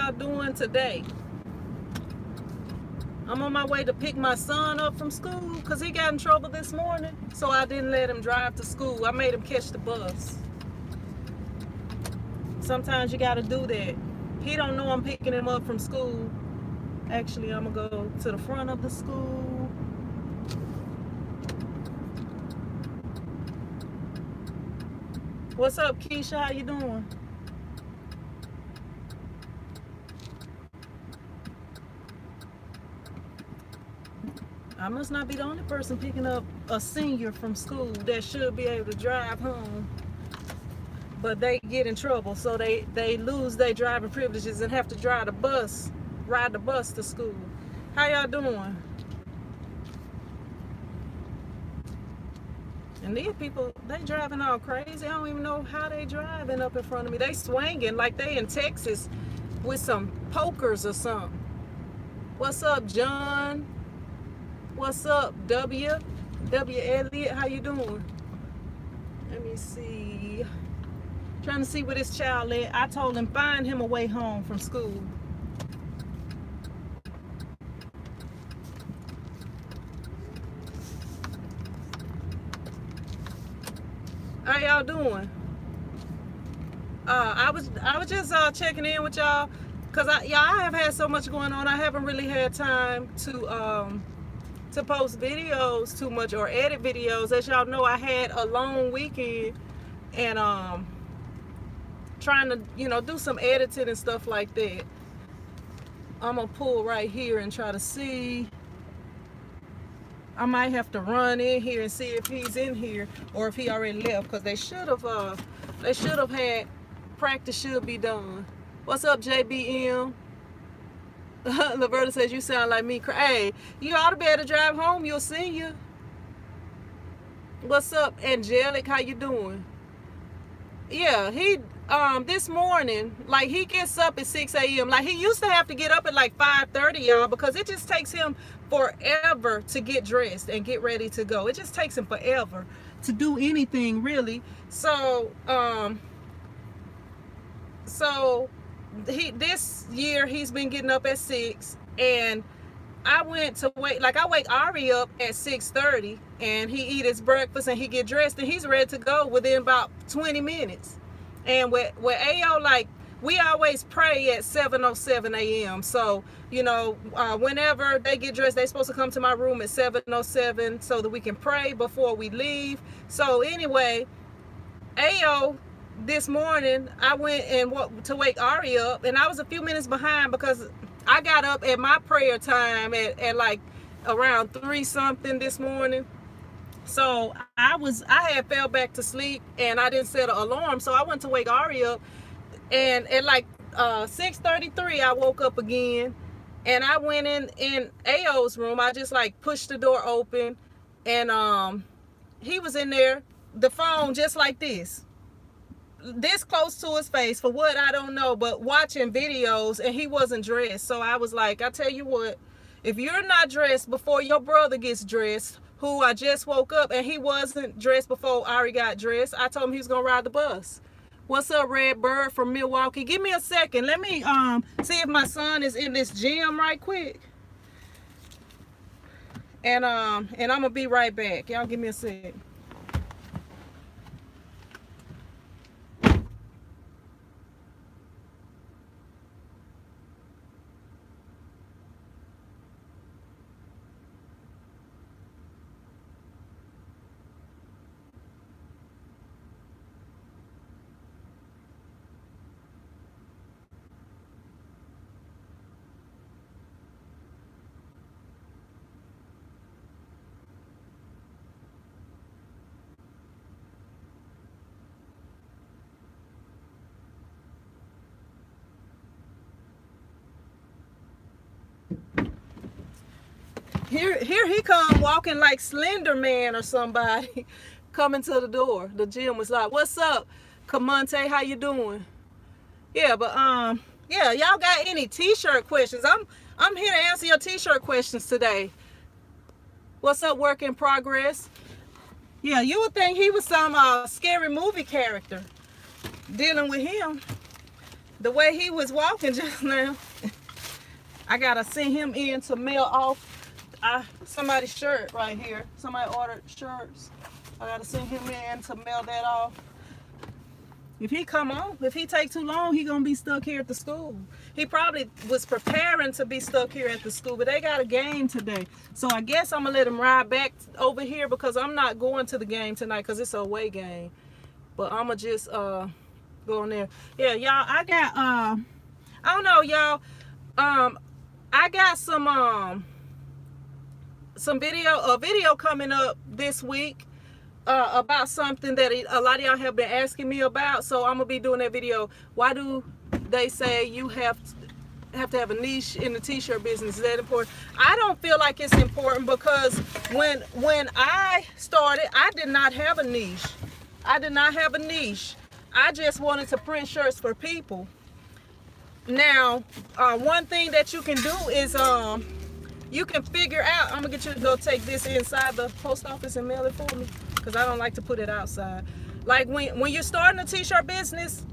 y'all doing today? I'm on my way to pick my son up from school because he got in trouble this morning. So I didn't let him drive to school. I made him catch the bus. Sometimes you got to do that. He don't know I'm picking him up from school. Actually, I'm going to go to the front of the school. What's up, Keisha? How you doing? I must not be the only person picking up a senior from school that should be able to drive home. But they get in trouble, so they lose their driving privileges and have to ride the bus to school. How y'all doing? And these people, they driving all crazy. I don't even know how they driving up in front of me. They swinging like they in Texas with some pokers or something. What's up, John? What's up, W Elliott? How you doing? Let me see. Trying to see where this child at. I told him find him a way home from school. How y'all doing? I was just checking in with y'all because I have had so much going on. I haven't really had time to post videos too much or edit videos. As y'all know, I had a long weekend and trying to do some editing and stuff like that. I'm gonna pull right here and try to see. I might have to run in here and see if he's in here or if he already left, because they should have had practice should be done. What's up, JBM? Laverta says you sound like me. Hey, you ought to be able to drive home. You'll see you. What's up, Angelic? How you doing? Yeah, he this morning, like, he gets up at 6 a.m. Like, he used to have to get up at like 5:30, y'all, because it just takes him forever to get dressed and get ready to go. It just takes him forever to do anything, really. So this year he's been getting up at 6, and I went to wake Ari up at 6:30, and he eat his breakfast and he get dressed and he's ready to go within about 20 minutes. And with AO, like, we always pray at 7:07 a.m. So, whenever they get dressed, they're supposed to come to my room at 7:07 so that we can pray before we leave. So anyway, AO, this morning, I went to wake Ari up, and I was a few minutes behind because I got up at my prayer time at like around 3 something this morning. So I had fell back to sleep and I didn't set an alarm. So I went to wake Ari up, and at like 6:33 I woke up again, and I went in AO's room. I just like pushed the door open, and he was in there, the phone just like this close to his face, for what I don't know, but watching videos, and he wasn't dressed. So I was like, I tell you what, if you're not dressed before your brother gets dressed, who I just woke up, and he wasn't dressed before Ari got dressed, I told him he was gonna ride the bus. What's up, Red Bird from Milwaukee? Give me a second. Let me see if my son is in this gym right quick. And I'm gonna be right back. Y'all give me a second. Here he come walking like Slender Man or somebody coming to the door. The gym was like, what's up, Kamante? How you doing? Yeah, but yeah, y'all got any t-shirt questions? I'm here to answer your t-shirt questions today. What's up, work in progress? Yeah, you would think he was some scary movie character. Dealing with him. the way he was walking just now, I gotta send him in to mail off somebody's shirt right here. Somebody ordered shirts. I gotta send him in to mail that off. If he come on, if he take too long, he gonna be stuck here at the school. He probably was preparing to be stuck here at the school, but they got a game today. So I guess I'm gonna let him ride back over here because I'm not going to the game tonight because it's a away game. But I'm gonna just go in there. Yeah, y'all, I got I don't know, y'all. I got some video coming up this week about something that a lot of y'all have been asking me about. So I'm gonna be doing that video. Why do they say you have to have a niche in the t-shirt business? Is that important? I don't feel like it's important because when I started, I did not have a niche. I did not have a niche. I just wanted to print shirts for people. Now, one thing that you can do is you can figure out, I'm gonna get you to go take this inside the post office and mail it for me because I don't like to put it outside. Like when you're starting a t-shirt business,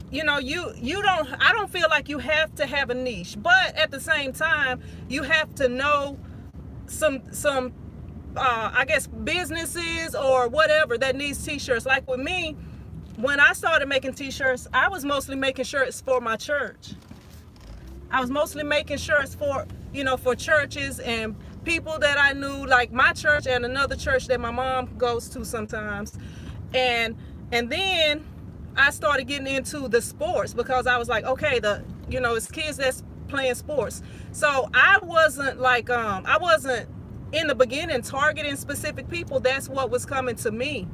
you know, I don't feel like you have to have a niche, but at the same time, you have to know some I guess businesses or whatever that needs t-shirts. Like with me, when I started making t-shirts, I was mostly making shirts for my church. I was mostly making shirts for, you know, for churches and people that I knew, like my church and another church that my mom goes to sometimes. And then I started getting into the sports because I was like, okay, you know, it's kids that's playing sports. So I wasn't like, I wasn't in the beginning targeting specific people. That's what was coming to me,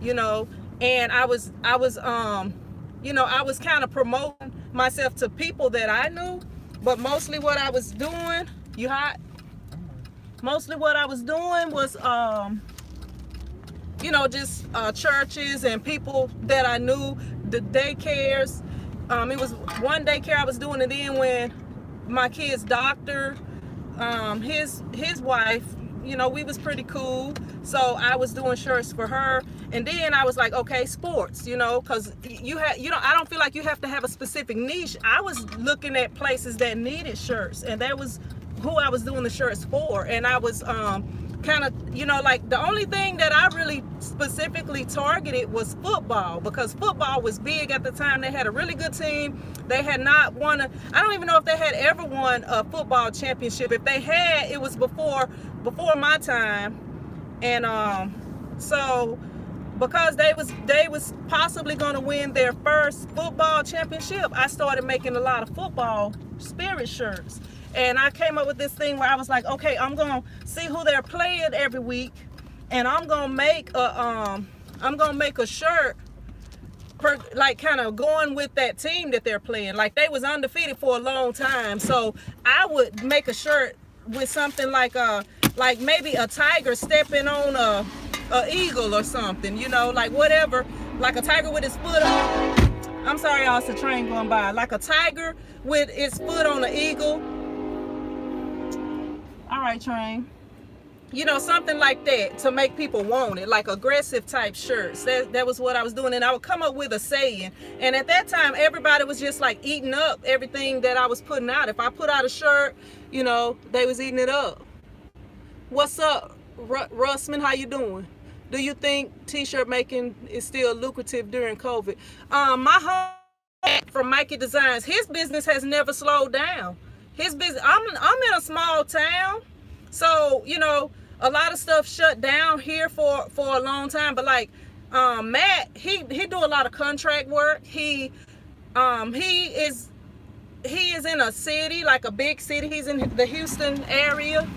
you know. And I was you know, I was kind of promoting myself to people that I knew, but mostly what I was doing, you hot? Mostly what I was doing was, you know, just churches and people that I knew, the daycares. It was one daycare I was doing, and then when my kid's doctor, his wife, you know, we was pretty cool, so I was doing shirts for her. And then I was like, okay, sports, you know, because I don't feel like you have to have a specific niche. I was looking at places that needed shirts, and that was who I was doing the shirts for. And I was kind of, you know, like the only thing that I really specifically targeted was football, because football was big at the time. They had a really good team. They had not won I don't even know if they had ever won a football championship. If they had, it was before my time. And so because they was possibly going to win their first football championship, I started making a lot of football spirit shirts. And I came up with this thing where I was like, okay, I'm gonna see who they're playing every week, and I'm gonna make a shirt like kind of going with that team that they're playing. Like they was undefeated for a long time, so I would make a shirt with something like maybe a tiger stepping on a eagle or something, you know, like whatever, like a tiger with his foot on. I'm sorry, y'all, it's a train going by. Like a tiger with its foot on an eagle. All right, train. You know, something like that to make people want it, like aggressive type shirts. That was what I was doing, and I would come up with a saying. And at that time, everybody was just like eating up everything that I was putting out. If I put out a shirt, you know, they was eating it up. What's up, Russman? How you doing? Do you think t-shirt making is still lucrative during COVID? My home from Mikey Designs, his business has never slowed down. His business, I'm in a small town, so you know a lot of stuff shut down here for a long time. But like Matt, he do a lot of contract work. He is in a city, like a big city. He's in the Houston area.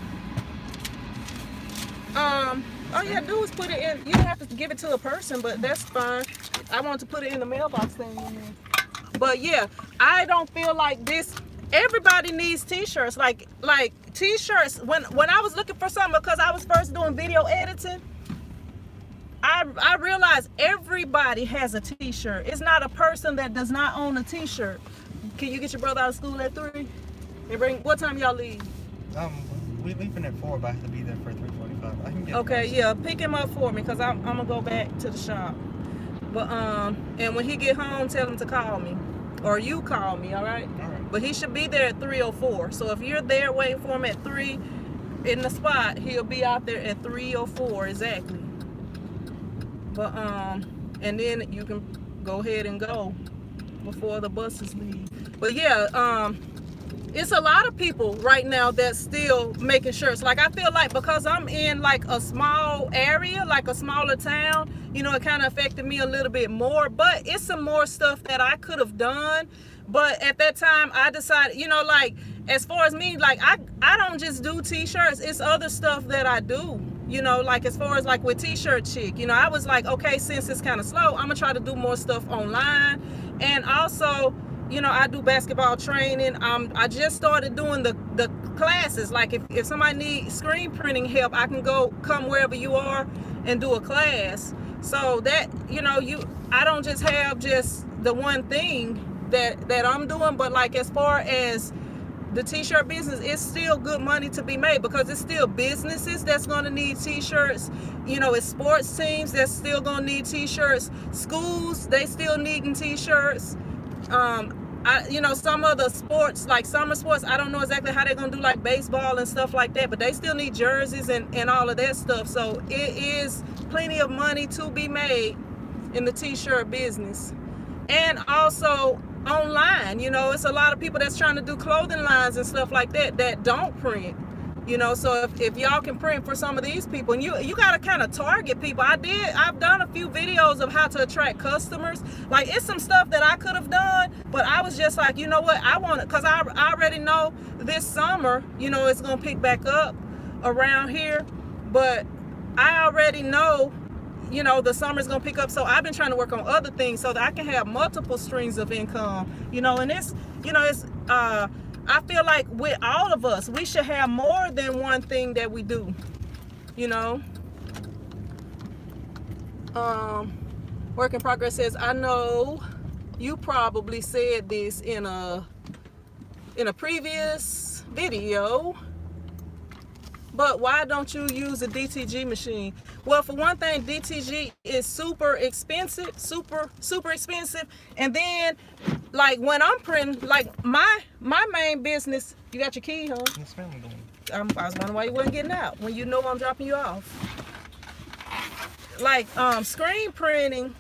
All you have to do is put it in. You don't have to give it to a person, but that's fine. I want to put it in the mailbox thing. But yeah, I don't feel like this. Everybody needs t-shirts. Like t-shirts. When I was looking for something, because I was first doing video editing, I realized everybody has a t-shirt. It's not a person that does not own a t-shirt. Can you get your brother out of school at 3? And what time y'all leave? We leaving at 4, but I have to be there for 3:45. I can get. Okay, yeah, pick him up for me, because I'm gonna go back to the shop. But and when he get home, tell him to call me. or you call me, all right? All right. But he should be there at 3:04. So if you're there waiting for him at 3 in the spot, he'll be out there at 3:04 exactly. But and then you can go ahead and go before the buses leave. But yeah, it's a lot of people right now that's still making shirts. Like I feel like because I'm in like a small area, like a smaller town, you know, it kind of affected me a little bit more. But it's some more stuff that I could have done. But at that time I decided, you know, like as far as me, like I don't just do t-shirts, it's other stuff that I do. You know, like as far as like with TshirtChick, you know, I was like, okay, since it's kind of slow, I'm gonna try to do more stuff online. And also, you know, I do basketball training. I just started doing the classes. Like if somebody needs screen printing help, I can come wherever you are and do a class. So that, you know, I don't just have just the one thing that I'm doing, but like as far as the t-shirt business, it's still good money to be made because it's still businesses that's going to need t-shirts. You know, it's sports teams that's still going to need t-shirts. Schools, they still needing t-shirts. You know, some of the sports, like summer sports, I don't know exactly how they're going to do like baseball and stuff like that, but they still need jerseys and all of that stuff. So it is plenty of money to be made in the t-shirt business. And also online, you know, it's a lot of people that's trying to do clothing lines and stuff like that don't print, you know. So if y'all can print for some of these people, and you got to kind of target people. I've done a few videos of how to attract customers. Like it's some stuff that I could have done, but I was just like, you know what, I want it because I already know this summer, you know, it's gonna pick back up around here, but I already know, you know, the summer's gonna pick up. So I've been trying to work on other things so that I can have multiple streams of income, you know. And it's, you know, it's I feel like with all of us, we should have more than one thing that we do, you know. Work in progress says, I know you probably said this in a previous video, but why don't you use a DTG machine? Well, for one thing, DTG is super expensive, super expensive. And then, like when I'm printing, like my main business, you got your key, huh? Yes, ma'am. I was wondering why you wasn't getting out when you know I'm dropping you off. Like screen printing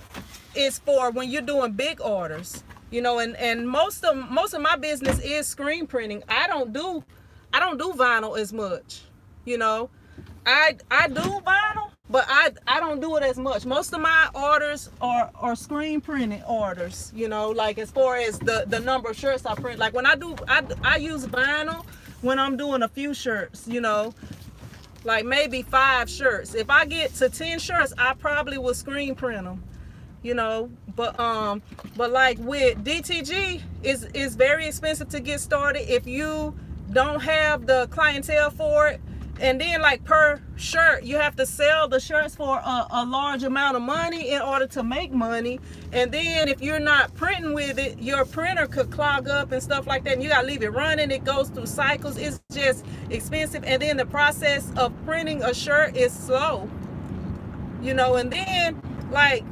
is for when you're doing big orders, you know, and most of my business is screen printing. I don't do vinyl as much. You know, I do vinyl, but I don't do it as much. Most of my orders are screen printed orders, you know, like as far as the number of shirts I print. Like when I use vinyl when I'm doing a few shirts, you know, like maybe 5 shirts. If I get to 10 shirts, I probably will screen print them, you know. But like with DTG, is very expensive to get started if you don't have the clientele for it. And then like per shirt, you have to sell the shirts for a large amount of money in order to make money. And then if you're not printing with it, your printer could clog up and stuff like that. And you gotta leave it running. It goes through cycles. It's just expensive. And then the process of printing a shirt is slow. You know, and then like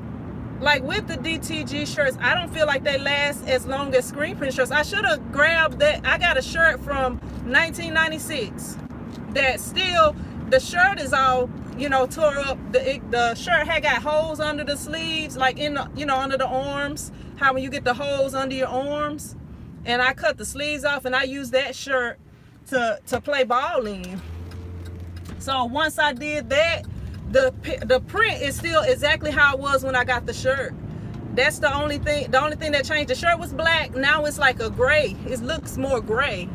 with the DTG shirts, I don't feel like they last as long as screen print shirts. I should have grabbed that. I got a shirt from 1996. That still, the shirt is all, you know, tore up. The shirt had got holes under the sleeves, like in the, you know, under the arms. How when you get the holes under your arms, and I cut the sleeves off, and I used that shirt to play ball in. So once I did that, the print is still exactly how it was when I got the shirt. That's the only thing. The only thing that changed. The shirt was black. Now it's like a gray. It looks more gray.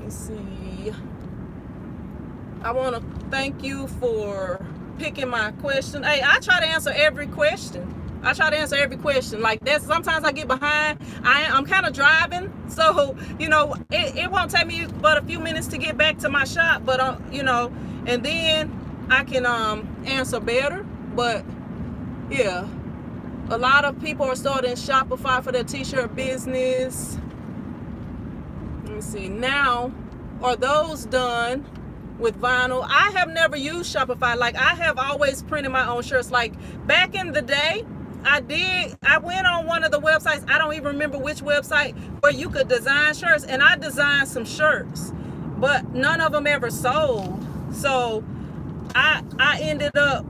See, I want to thank you for picking my question. Hey, I try to answer every question. Like that's, sometimes I get behind. I'm kind of driving, so you know it won't take me but a few minutes to get back to my shop. But you know, and then I can answer better. But yeah, a lot of people are starting Shopify for their t-shirt business. Let me see. Now, are those done with vinyl. I have never used Shopify. Like, I have always printed my own shirts. Like, back in the day, I went on one of the websites, I don't even remember which website, where you could design shirts, and I designed some shirts, but none of them ever sold. So I ended up,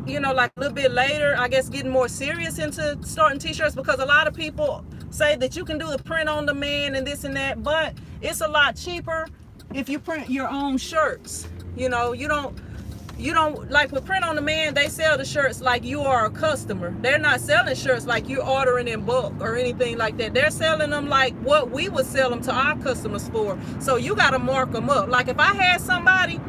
you know, like a little bit later, I guess, getting more serious into starting t-shirts, because a lot of people say that you can do the print on demand and this and that, but it's a lot cheaper if you print your own shirts. You know, you don't like with print on demand, they sell the shirts like you are a customer. They're not selling shirts like you're ordering in bulk or anything like that. They're selling them like what we would sell them to our customers for. So you got to mark them up. Like, if I had somebody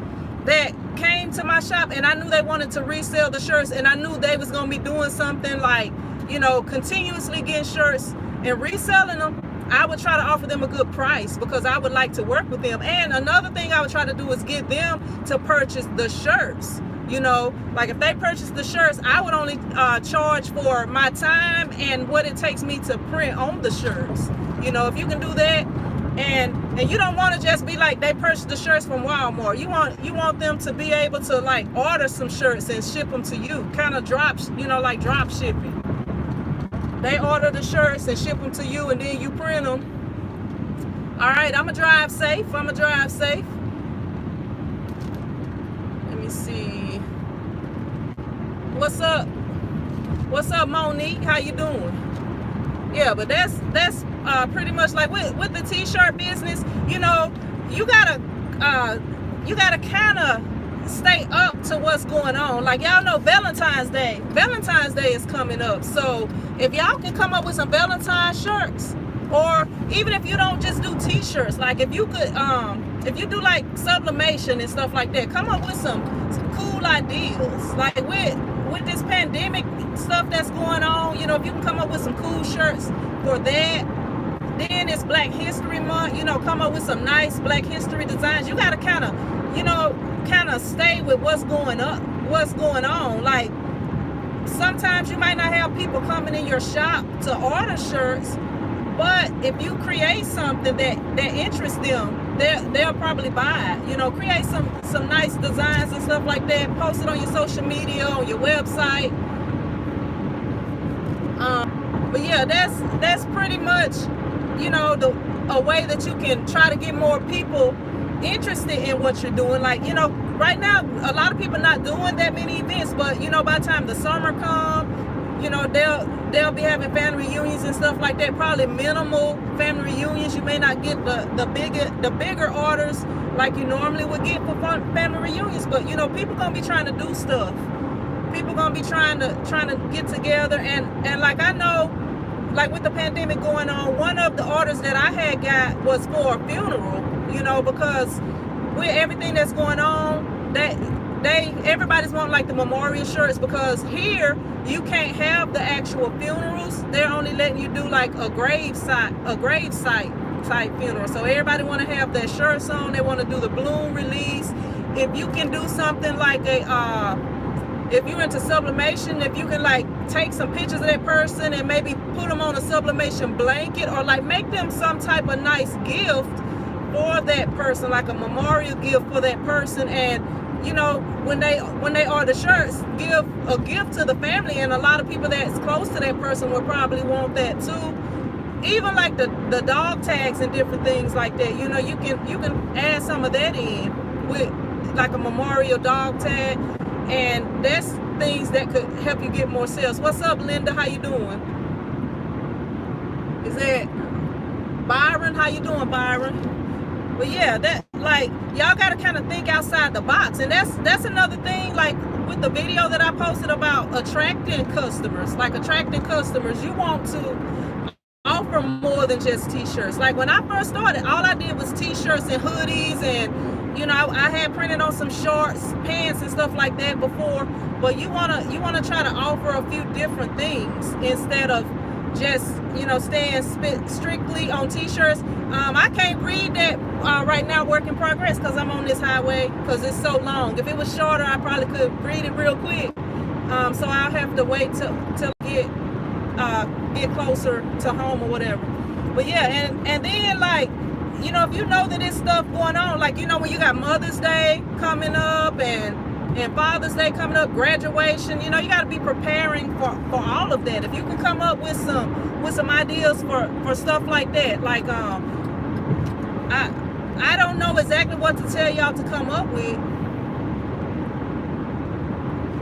that came to my shop and I knew they wanted to resell the shirts, and I knew they was going to be doing something like, you know, continuously getting shirts and reselling them, I would try to offer them a good price, because I would like to work with them. And another thing I would try to do is get them to purchase the shirts. You know, like, if they purchase the shirts, I would only charge for my time and what it takes me to print on the shirts. You know, if you can do that, and you don't want to just be like, they purchase the shirts from Walmart. You want them to be able to, like, order some shirts and ship them to you, kind of like drop shipping. They order the shirts and ship them to you, and then you print them. All right, I'm gonna drive safe. Let me see. What's up, Monique? How you doing? Yeah, but that's pretty much like with the t-shirt business. You know, you gotta kind of stay up to what's going on. Like, y'all know Valentine's Day is coming up, so if y'all can come up with some Valentine's shirts, or even if you don't just do t-shirts, like if you could if you do like sublimation and stuff like that, come up with some cool ideas. Like, with this pandemic stuff that's going on, you know, if you can come up with some cool shirts for that. Then it's Black History Month, you know, come up with some nice Black History designs. You got to kind of stay with what's going on. Like, sometimes you might not have people coming in your shop to order shirts, but if you create something that interests them, they'll probably buy it. You know, create some nice designs and stuff like that, post it on your social media, on your website. But yeah, that's pretty much, you know, a way that you can try to get more people interested in what you're doing. Like, you know, right now a lot of people not doing that many events, but you know, by the time the summer come, you know, they'll be having family reunions and stuff like that. Probably minimal family reunions. You may not get the bigger orders like you normally would get for family reunions, but you know, people gonna be trying to do stuff. People gonna be trying to get together, and like, I know, like with the pandemic going on, one of the orders that I had got was for a funeral. You know, because with everything that's going on, everybody's wanting like the memorial shirts, because here you can't have the actual funerals. They're only letting you do like a grave site type funeral. So everybody want to have their shirts on. They want to do the balloon release. If you can do something like if you're into sublimation, if you can like take some pictures of that person and maybe put them on a sublimation blanket, or like make them some type of nice gift for that person, like a memorial gift for that person. And you know, when they order shirts, give a gift to the family, and a lot of people that's close to that person will probably want that too. Even like the dog tags and different things like that, you know, you can add some of that in with like a memorial dog tag, and that's things that could help you get more sales. What's up, Linda? How you doing? Is that Byron? How you doing, Byron? But yeah, that, like, y'all got to kind of think outside the box. And that's another thing, like with the video that I posted about attracting customers. Like, attracting customers, you want to offer more than just t-shirts. Like, when I first started, all I did was t-shirts and hoodies, and you know, I had printed on some shorts, pants and stuff like that before. But you wanna try to offer a few different things instead of just, you know, staying strictly on t-shirts. I can't read that right now, work in progress, because I'm on this highway, because it's so long. If it was shorter, I probably could read it real quick. So I'll have to wait till get closer to home or whatever. But yeah, and then like, you know, if you know that there's stuff going on, like, you know, when you got Mother's Day coming up and Father's Day coming up, graduation, you know, you got to be preparing for all of that. If you can come up with some ideas for stuff like that, like I don't know exactly what to tell y'all to come up with.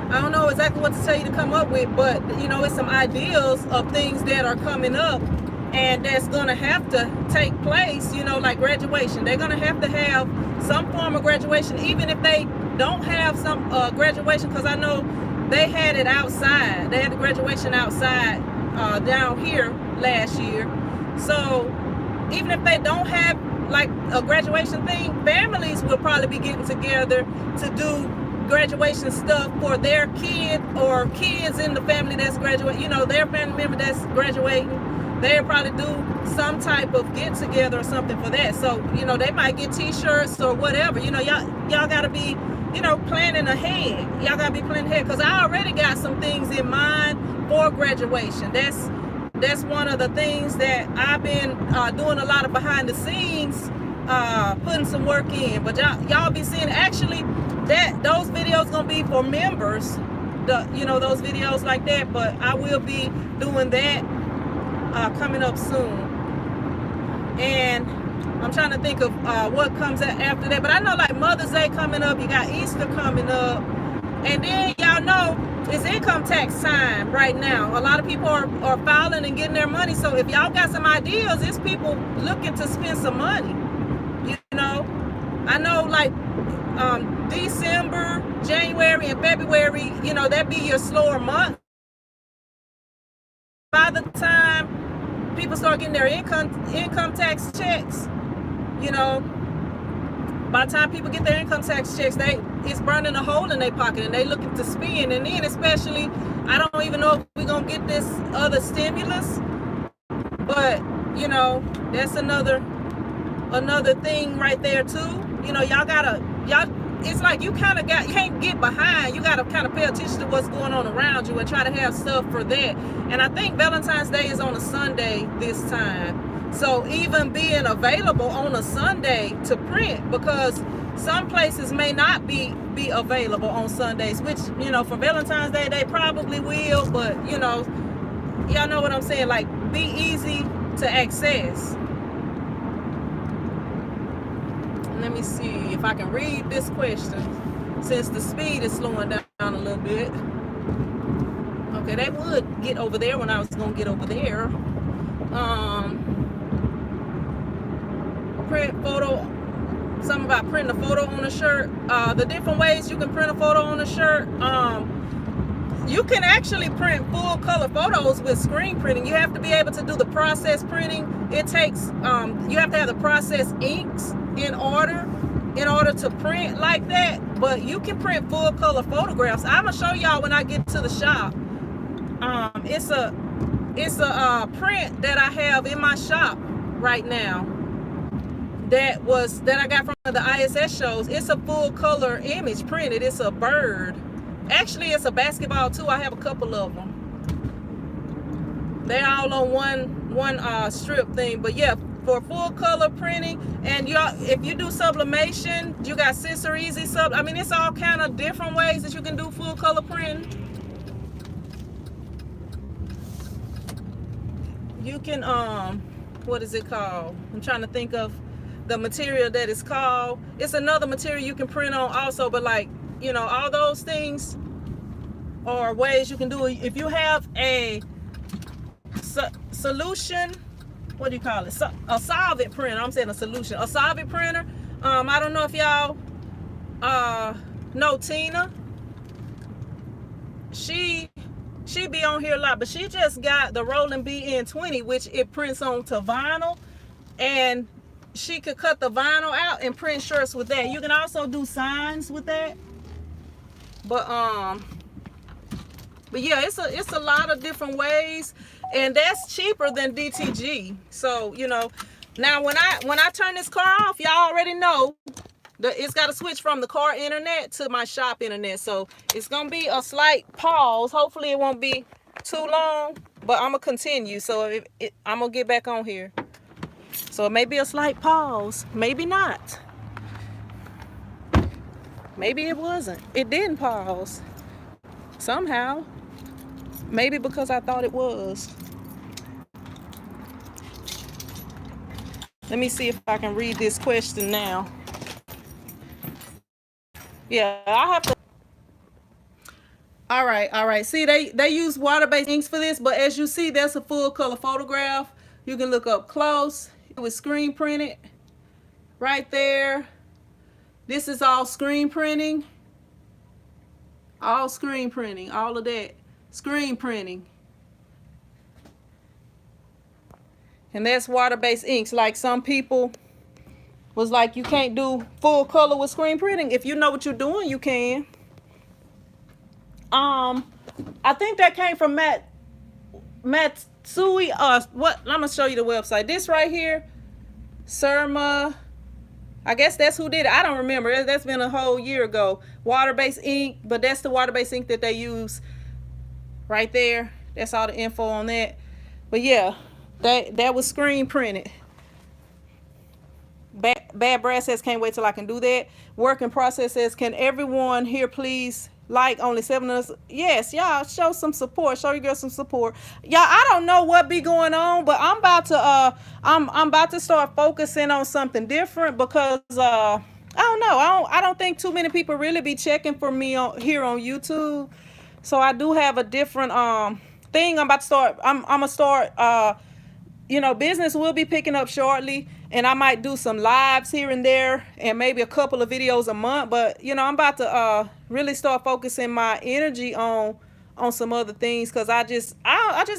I don't know exactly what to tell you to come up with, but you know, it's some ideas of things that are coming up and that's gonna have to take place, you know, like graduation. They're gonna have to have some form of graduation, even if they don't have some graduation, because I know they had it outside. They had the graduation outside down here last year. So even if they don't have like a graduation thing, families will probably be getting together to do graduation stuff for their kid or kids in the family that's graduating, you know, their family member that's graduating. They'll probably do some type of get together or something for that. So, you know, they might get t-shirts or whatever. You know, y'all gotta be, you know, planning ahead. Y'all gotta be planning ahead, because I already got some things in mind for graduation. That's one of the things that I've been doing a lot of behind the scenes, putting some work in. But y'all be seeing, actually, that those videos gonna be for members, you know, those videos like that. But I will be doing that coming up soon. And I'm trying to think of what comes after that. But I know, like, Mother's Day coming up, you got Easter coming up, and then y'all know it's income tax time right now. A lot of people are filing and getting their money. So if y'all got some ideas, it's people looking to spend some money. You know, I know, like, December, January, and February, you know, that be your slower month. By the time people start getting their income tax checks, you know, by the time people get their income tax checks, it's burning a hole in their pocket and they looking to spend. And then, especially, I don't even know if we're gonna get this other stimulus, but you know, that's another thing right there too. You know, y'all it's like you can't get behind. You gotta kind of pay attention to what's going on around you and try to have stuff for that. And I think Valentine's Day is on a Sunday this time. So even being available on a Sunday to print, because some places may not be available on Sundays, which, you know, for Valentine's Day they probably will, but you know, y'all know what I'm saying, like, be easy to access. Let me see if I can read this question, since the speed is slowing down a little bit. Okay, they would get over there when I was gonna get over there. Print photo, something about printing a photo on a shirt. The different ways you can print a photo on a shirt. You can actually print full color photos with screen printing. You have to be able to do the process printing. It takes, you have to have the process inks in order to print like that. But you can print full color photographs. I'm gonna show y'all when I get to the shop. It's a print that I have in my shop right now that I got from the ISS shows. It's a full color image printed. It's a bird. Actually, it's a basketball too. I have a couple of them. They're all on one strip thing. But yeah, for full color printing, and y'all, if you do sublimation, you got Scissor Easy sub. I mean, it's all kind of different ways that you can do full color printing. You can what is it called? I'm trying to think of the material that it's called. It's another material you can print on also, but like, you know, all those things are ways you can do it. If you have a solution, what do you call it? A solvent printer. I'm saying a solution. A solvent printer. I don't know if y'all know Tina. She be on here a lot, but she just got the Rolling BN20, which it prints onto vinyl, and she could cut the vinyl out and print shirts with that. You can also do signs with that. But yeah, it's a lot of different ways, and that's cheaper than DTG. So, you know, now when I turn this car off, y'all already know that it's got to switch from the car internet to my shop internet. So it's gonna be a slight pause. Hopefully it won't be too long, but I'm gonna continue. So I'm gonna get back on here. So it may be a slight pause, maybe not. Maybe it wasn't. It didn't pause. Somehow. Maybe because I thought it was. Let me see if I can read this question now. Yeah, I have to. All right. See, they use water-based inks for this, but as you see, that's a full color photograph. You can look up close. It was screen printed right there. This is all screen printing. All screen printing, all of that. Screen printing. And that's water-based inks. Like some people was like, you can't do full color with screen printing. If you know what you're doing, you can. I think that came from Matsui. What? I'm gonna show you the website. This right here, Surma. I guess that's who did it. I don't remember. That's been a whole year ago. Water-based ink, but that's the water-based ink that they use right there. That's all the info on that. But yeah, that was screen printed. Bad Brad says, can't wait till I can do that. Work in process says, can everyone here please like only 7 of us? Yes, y'all show some support. Show your girl some support. Y'all, I don't know what be going on, but I'm about to I'm about to start focusing on something different because I don't know. I don't think too many people really be checking for me here on YouTube. So I do have a different thing I'm about to start. I'm gonna start business will be picking up shortly, and I might do some lives here and there and maybe a couple of videos a month, but I'm about to really start focusing my energy on some other things because I just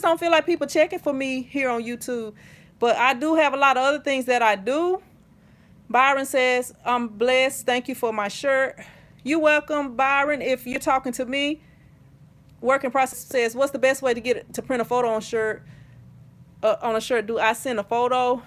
don't feel like people checking for me here on YouTube. But I do have a lot of other things that I do. Byron says, I'm blessed, thank you for my shirt. You're welcome, Byron, if you're talking to me. Working process says, what's the best way to get to print a photo on shirt? On a shirt, do I send the photo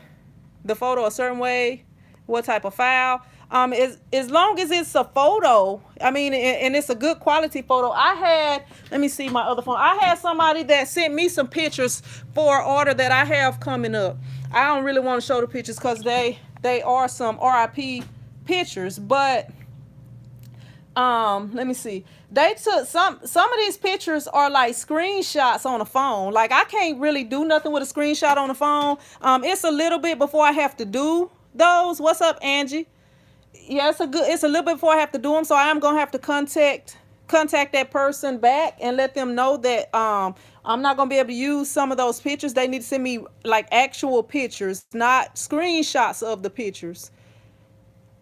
a certain way? What type of file? As long as it's a photo, I mean, and it's a good quality photo. Let me see my other phone. I had somebody that sent me some pictures for an order that I have coming up. I don't really want to show the pictures because they are some RIP pictures, but let me see. They took some of these pictures are like screenshots on a phone. Like I can't really do nothing with a screenshot on the phone. It's a little bit before I have to do those. What's up, Angie? Yeah, it's a little bit before I have to do them, so I am gonna have to contact that person back and let them know that I'm not gonna be able to use some of those pictures. They need to send me like actual pictures, not screenshots of the pictures.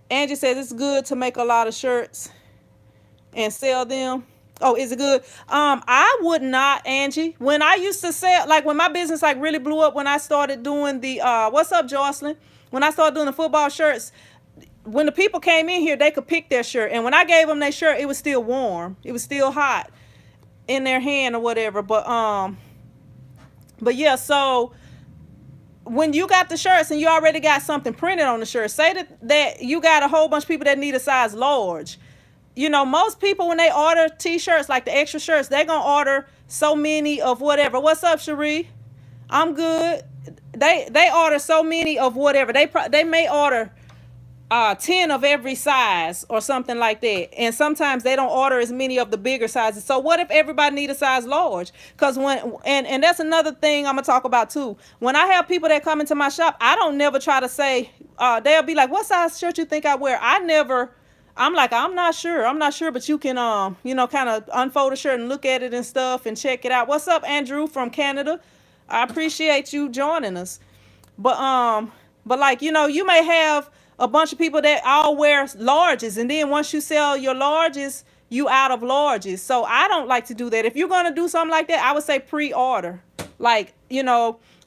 Angie says it's good to make a lot of shirts and sell them. Oh, is it good? I would not, Angie. When I used to sell, like when my business like really blew up, when I started doing the what's up, Jocelyn? When I started doing the football shirts, when the people came in here, they could pick their shirt, and when I gave them their shirt, it was still warm. It was still hot in their hand or whatever. But yeah. So when you got the shirts and you already got something printed on the shirt, say that you got a whole bunch of people that need a size large. Most people when they order t-shirts, like the extra shirts, they're going to order so many of whatever. What's up, Cherie? I'm good. They order so many of whatever. They may order 10 of every size or something like that. And sometimes they don't order as many of the bigger sizes. So what if everybody need a size large? Because and that's another thing I'm going to talk about too. When I have people that come into my shop, I don't never try to say, they'll be like, what size shirt you think I wear? I'm like, I'm not sure, but you can, kind of unfold a shirt and look at it and stuff and check it out. What's up, Andrew from Canada? I appreciate you joining us. But like, you may have a bunch of people that all wear larges, and then once you sell your larges, you out of larges. So I don't like to do that. If you're going to do something like that, I would say pre-order. Like,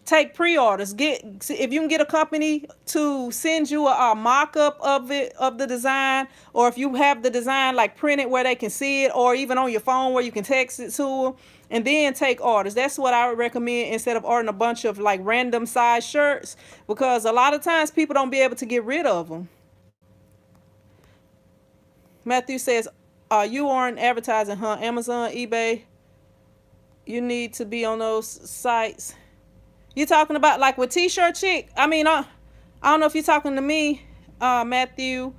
take pre-orders. If you can get a company to send you a mock-up of the design, or if you have the design like printed where they can see it, or even on your phone where you can text it to them, and then take orders. That's what I would recommend instead of ordering a bunch of like random size shirts, because a lot of times people don't be able to get rid of them. Matthew says, you aren't advertising, huh? Amazon, eBay, you need to be on those sites. You talking about like with TshirtChick? I mean, I don't know if you're talking to me, Matthew,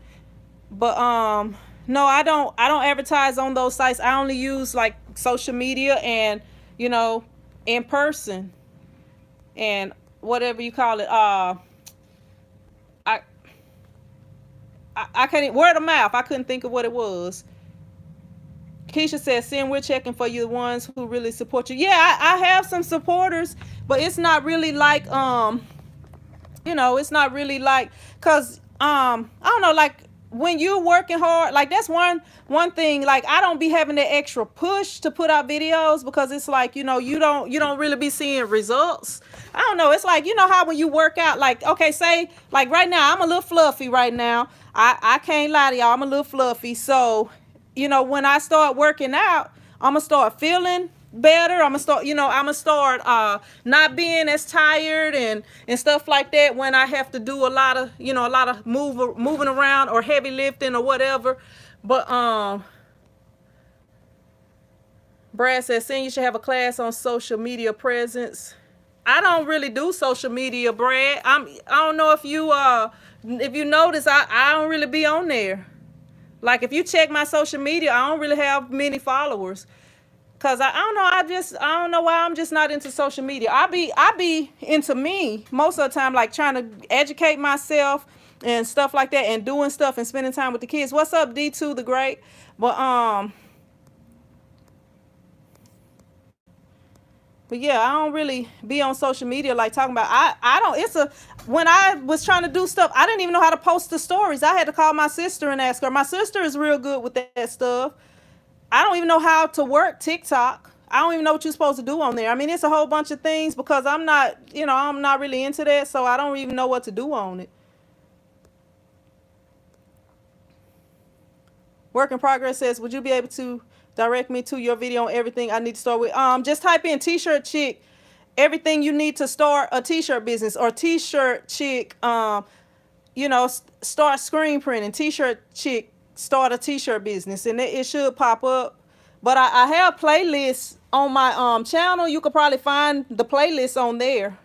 but no, I don't advertise on those sites. I only use like social media and, you know, in person and whatever you call it. I I can't, word of mouth. I couldn't think of what it was. Keisha says, "Sin, we're checking for you, the ones who really support you." Yeah, I have some supporters, but it's not really like it's not really like, cause I don't know, like when you're working hard, like that's one thing. Like I don't be having that extra push to put out videos because it's like, you don't really be seeing results. I don't know. It's like, how when you work out, like, okay, say like right now I'm a little fluffy right now. I can't lie to y'all, I'm a little fluffy. So, when I start working out, I'm gonna start feeling better. I'm gonna start not being as tired and stuff like that when I have to do a lot of moving around or heavy lifting or whatever. But Brad says, "Saying you should have a class on social media presence." I don't really do social media, Brad. I don't know if you notice, I don't really be on there. Like if you check my social media, I don't really have many followers. Cause I don't know, I don't know why I'm just not into social media. I be into me most of the time, like trying to educate myself and stuff like that, and doing stuff and spending time with the kids. What's up, D2 the Great? But yeah, I don't really be on social media like talking about. I don't. When I was trying to do stuff, I didn't even know how to post the stories. I had to call my sister and ask her. My sister is real good with that stuff. I don't even know how to work TikTok. I don't even know what you're supposed to do on there. I mean, it's a whole bunch of things because I'm not really into that, so I don't even know what to do on it. Work in progress says, "Would you be able to direct me to your video on everything I need to start with?" Just type in T-shirt chick, everything you need to start a T-shirt business, or T-shirt chick. Start screen printing. T-shirt chick, start a T-shirt business, and it should pop up. But I have playlists on my channel. You could probably find the playlist on there.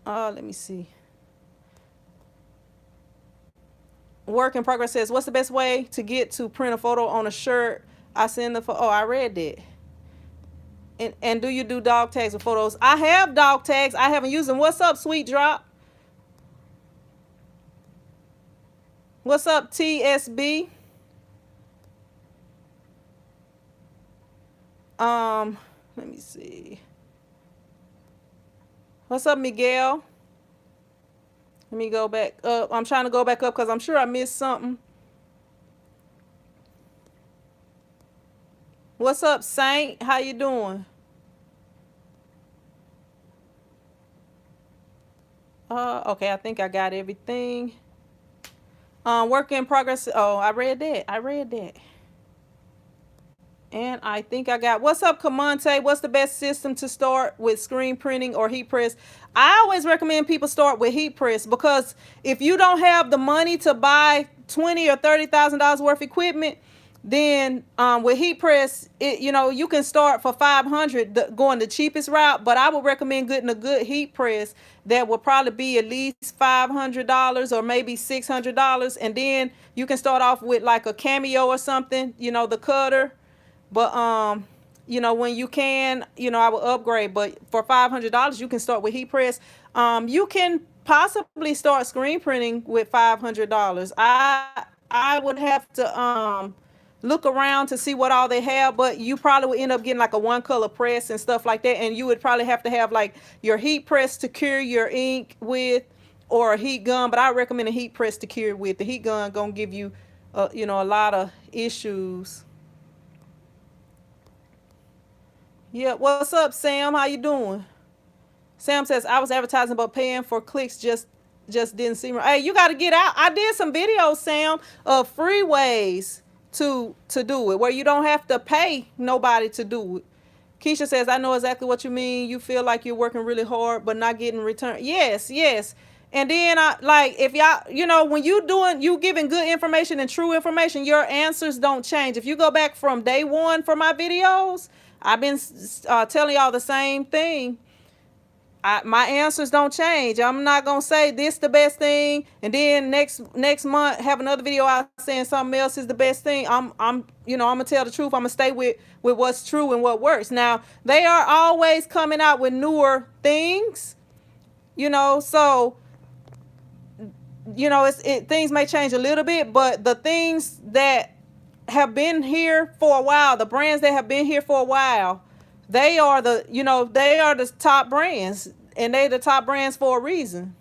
Let me see. Work in progress says, "What's the best way to get to print a photo on a shirt? I send the photo." Oh, I read that. And do you do dog tags with photos? I have dog tags. I haven't used them. What's up, Sweet Drop? What's up, TSB? Let me see. What's up, Miguel? Let me go back up. I'm trying to go back up because I'm sure I missed something. What's up, Saint? How you doing? Okay, I think I got everything. Work in progress. Oh, I read that. And I think I got, what's up, Kamante? What's the best system to start with, screen printing or heat press? I always recommend people start with heat press because if you don't have the money to buy $20,000 or $30,000 worth of equipment, then with heat press, you can start for 500 going the cheapest route. But I would recommend getting a good heat press that will probably be at least $500 or maybe $600, and then you can start off with like a Cameo or something, the cutter. But when you can, I will upgrade. But for $500, you can start with heat press. You can possibly start screen printing with $500. I would have to look around to see what all they have, but you probably would end up getting like a one color press and stuff like that. And you would probably have to have like your heat press to cure your ink with, or a heat gun. But I recommend a heat press to cure with. The heat gun gonna give you, a lot of issues. Yeah, what's up, Sam? How you doing? Sam says, "I was advertising about paying for clicks, just didn't seem right." Hey, you got to get out. I did some videos, Sam, of free ways to do it, where you don't have to pay nobody to do it. Keisha says, "I know exactly what you mean. You feel like you're working really hard but not getting return." Yes. And then if y'all, when you giving good information and true information, your answers don't change. If you go back from day one for my videos, I've been telling y'all the same thing. My answers don't change. I'm not gonna say this the best thing, and then next month have another video out saying something else is the best thing. I'm I'm gonna tell the truth. I'm gonna stay with what's true and what works. Now they are always coming out with newer things, so things may change a little bit, but the things that have been here for a while, the brands that have been here for a while, they are the top brands, and they the top brands for a reason.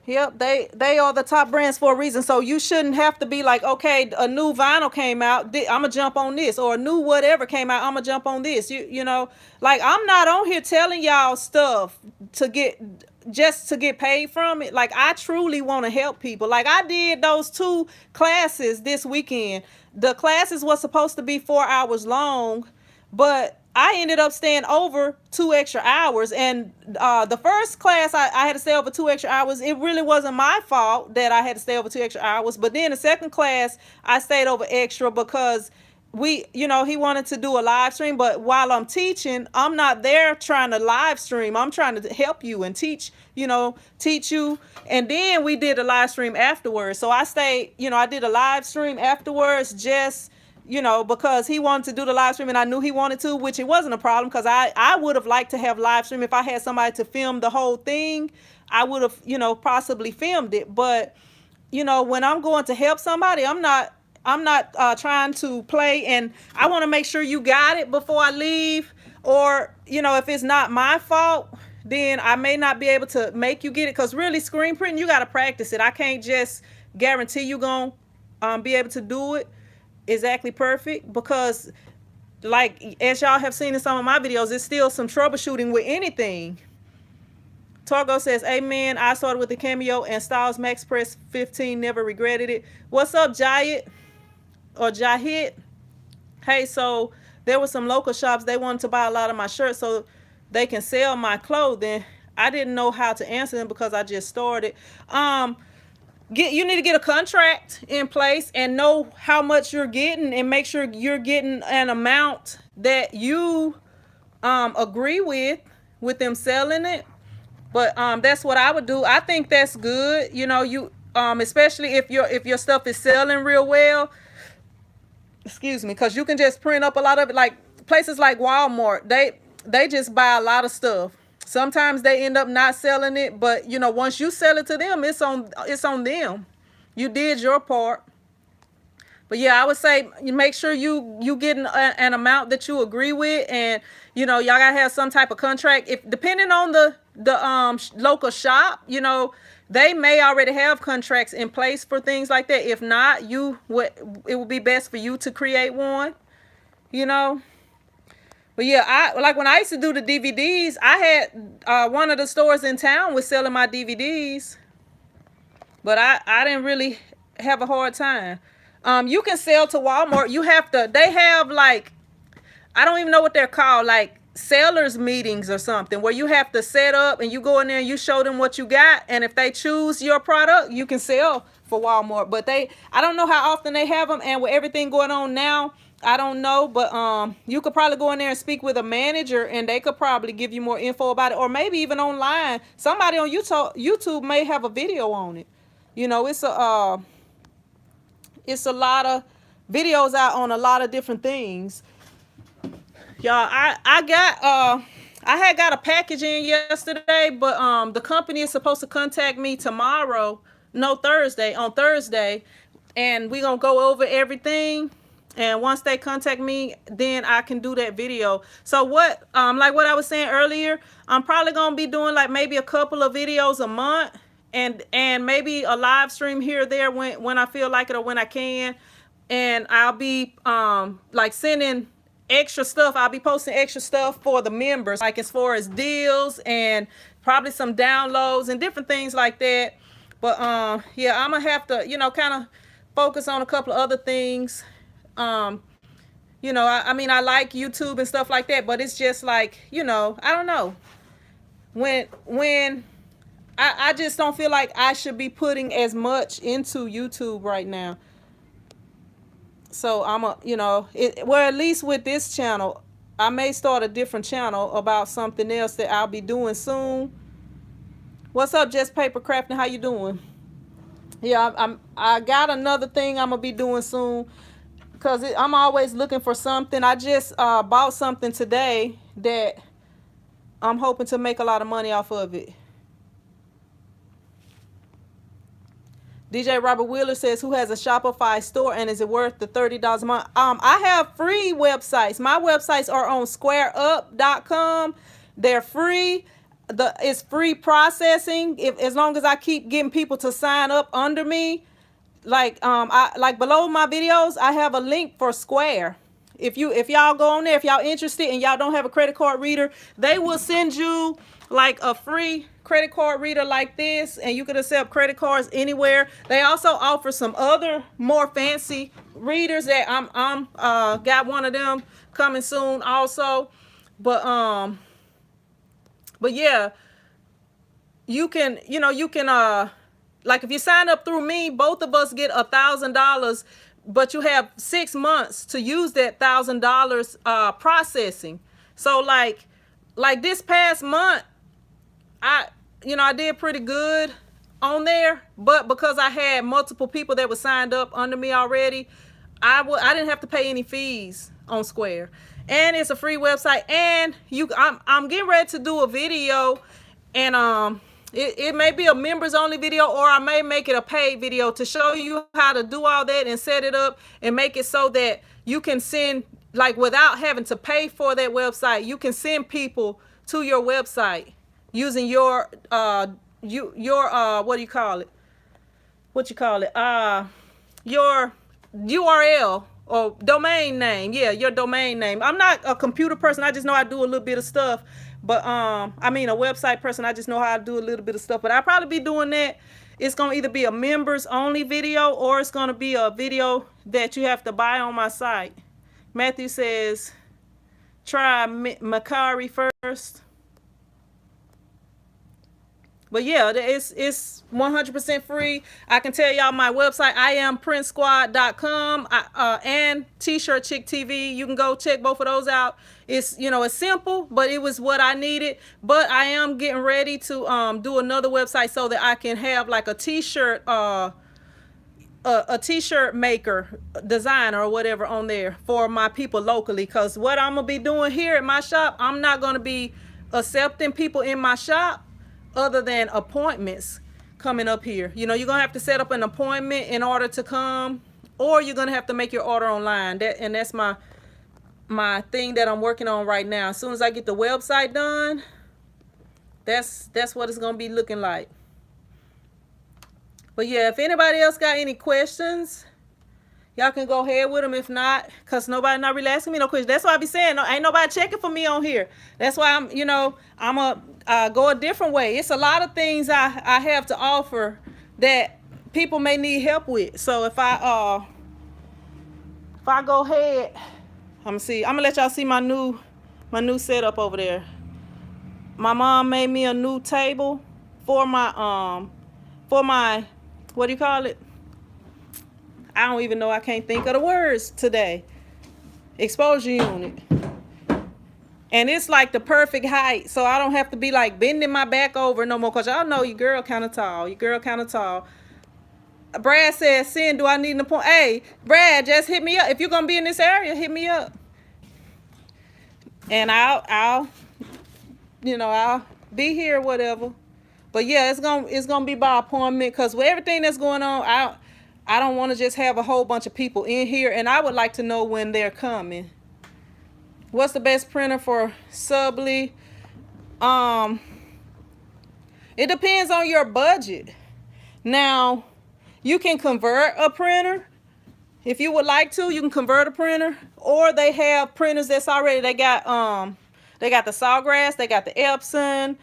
Yep, they are the top brands for a reason. So you shouldn't have to be like, okay, a new vinyl came out, I'm gonna jump on this, or a new whatever came out, I'm gonna jump on this. Like, I'm not on here telling y'all stuff to get paid from it. Like, I truly want to help people. Like, I did those 2 classes this weekend. The classes was supposed to be 4 hours long, but I ended up staying over 2 extra hours. And the first class, I had to stay over 2 extra hours. It really wasn't my fault that I had to stay over 2 extra hours. But then the second class, I stayed over extra because he wanted to do a live stream. But while I'm teaching, I'm not there trying to live stream. I'm trying to help you and teach you. And then we did a live stream afterwards. So I stayed, I did a live stream afterwards, just because he wanted to do the live stream, and I knew he wanted to, which it wasn't a problem, because I would have liked to have live stream. If I had somebody to film the whole thing, I would have, possibly filmed it. But, when I'm going to help somebody, I'm not trying to play, and I want to make sure you got it before I leave. Or, if it's not my fault, then I may not be able to make you get it, because really, screen printing, you got to practice it. I can't just guarantee you going to be able to do it exactly perfect, because, like, as y'all have seen in some of my videos, it's still some troubleshooting with anything. Torgo says, amen. I started with the Cameo and Styles Max Press 15, never regretted it. What's up, Jahit or Jahit? Hey, so there were some local shops, they wanted to buy a lot of my shirts so they can sell my clothing. I didn't know how to answer them because I just started. You need to get a contract in place and know how much you're getting, and make sure you're getting an amount that you agree with them selling it. But that's what I would do. I think that's good. Especially if your stuff is selling real well. Excuse me, because you can just print up a lot of it. Like places like Walmart, they just buy a lot of stuff. Sometimes they end up not selling it, but once you sell it to them, it's on them. You did your part. But yeah, I would say make sure you get an amount that you agree with, and y'all gotta have some type of contract. If depending on the local shop, they may already have contracts in place for things like that. If not, it would be best for you to create one. But yeah, when I used to do the DVDs, I had one of the stores in town was selling my DVDs, but I didn't really have a hard time. You can sell to Walmart. They have, like, I don't even know what they're called, like sellers meetings or something, where you have to set up and you go in there and you show them what you got, and if they choose your product, you can sell for Walmart. But I don't know how often they have them, and with everything going on now, I don't know, but you could probably go in there and speak with a manager, and they could probably give you more info about it, or maybe even online. Somebody on YouTube may have a video on it. It's a lot of videos out on a lot of different things. Y'all, I had got a package in yesterday, but the company is supposed to contact me on Thursday, and we're gonna go over everything. And once they contact me, then I can do that video. So like what I was saying earlier, I'm probably gonna be doing like maybe a couple of videos a month, and maybe a live stream here or there when I feel like it or when I can. And I'll be like sending extra stuff. I'll be posting extra stuff for the members, like as far as deals and probably some downloads and different things like that. But yeah, I'm gonna have to kind of focus on a couple of other things. I mean, I like YouTube and stuff like that, but it's just like, I don't know. When I just don't feel like I should be putting as much into YouTube right now. So I'm a, you know, well, at least with this channel, I may start a different channel about something else that I'll be doing soon. What's up, Just Paper Crafting? How you doing? Yeah, I got another thing I'm gonna be doing soon, because I'm always looking for something. I just bought something today that I'm hoping to make a lot of money off of it. DJ Robert Wheeler says, who has a Shopify store and is it worth the $30 a month? I have free websites. My websites are on squareup.com. They're free. It's free processing. As long as I keep getting people to sign up under me, like below my videos, I have a link for Square. If y'all go on there, if y'all interested and y'all don't have a credit card reader, they will send you like a free credit card reader like this, and you can accept credit cards anywhere. They also offer some other more fancy readers that I'm got one of them coming soon also. But yeah, you can, like if you sign up through me, both of us get $1,000, but you have 6 months to use that $1,000 processing. So like this past month, I did pretty good on there, but because I had multiple people that were signed up under me already, I didn't have to pay any fees on Square, and it's a free website. And I'm getting ready to do a video, and it may be a members only video, or I may make it a paid video to show you how to do all that and set it up and make it so that you can send, like, without having to pay for that website, you can send people to your website using your what do you call it? Your URL or domain name. Yeah, your domain name. I'm not a computer person. I just know I do a little bit of stuff. But I mean a website person. I just know how to do a little bit of stuff. But I'll probably be doing that. It's gonna either be a members only video, or it's gonna be a video that you have to buy on my site. Matthew says, try Macari first. But yeah, it's 100% free. I can tell y'all my website, IamPrintSquad.com, and TshirtChick TV. You can go check both of those out. It's, it's simple, but it was what I needed. But I am getting ready to do another website so that I can have like a t-shirt, a t-shirt maker, designer or whatever on there for my people locally. Because what I'm going to be doing here at my shop, I'm not going to be accepting people in my shop other than appointments coming up here. You're going to have to set up an appointment in order to come, or you're going to have to make your order online. That's my thing that I'm working on right now. As soon as I get the website done, that's what it's going to be looking like. But yeah, if anybody else got any questions, y'all can go ahead with them. If not, because nobody not really asking me no questions. That's why I be saying, no, ain't nobody checking for me on here. That's why I'm a go a different way. It's a lot of things I have to offer that people may need help with. So if I go ahead, I'm gonna let y'all see my new setup over there. My mom made me a new table for my what do you call it? I don't even know. I can't think of the words today. Exposure unit. And it's like the perfect height, so I don't have to be like bending my back over no more, because y'all know your girl kind of tall. Brad says, Sin, do I need an appointment? Hey, Brad, just hit me up. If you're going to be in this area, hit me up. And I'll be here, whatever. But yeah, it's gonna be by appointment, because with everything that's going on, I don't want to just have a whole bunch of people in here, and I would like to know when they're coming. What's the best printer for Subli? It depends on your budget. Now, you can convert a printer. If you would like to, you can convert a printer, or they have printers that's already, they got the Sawgrass, they got the Epson.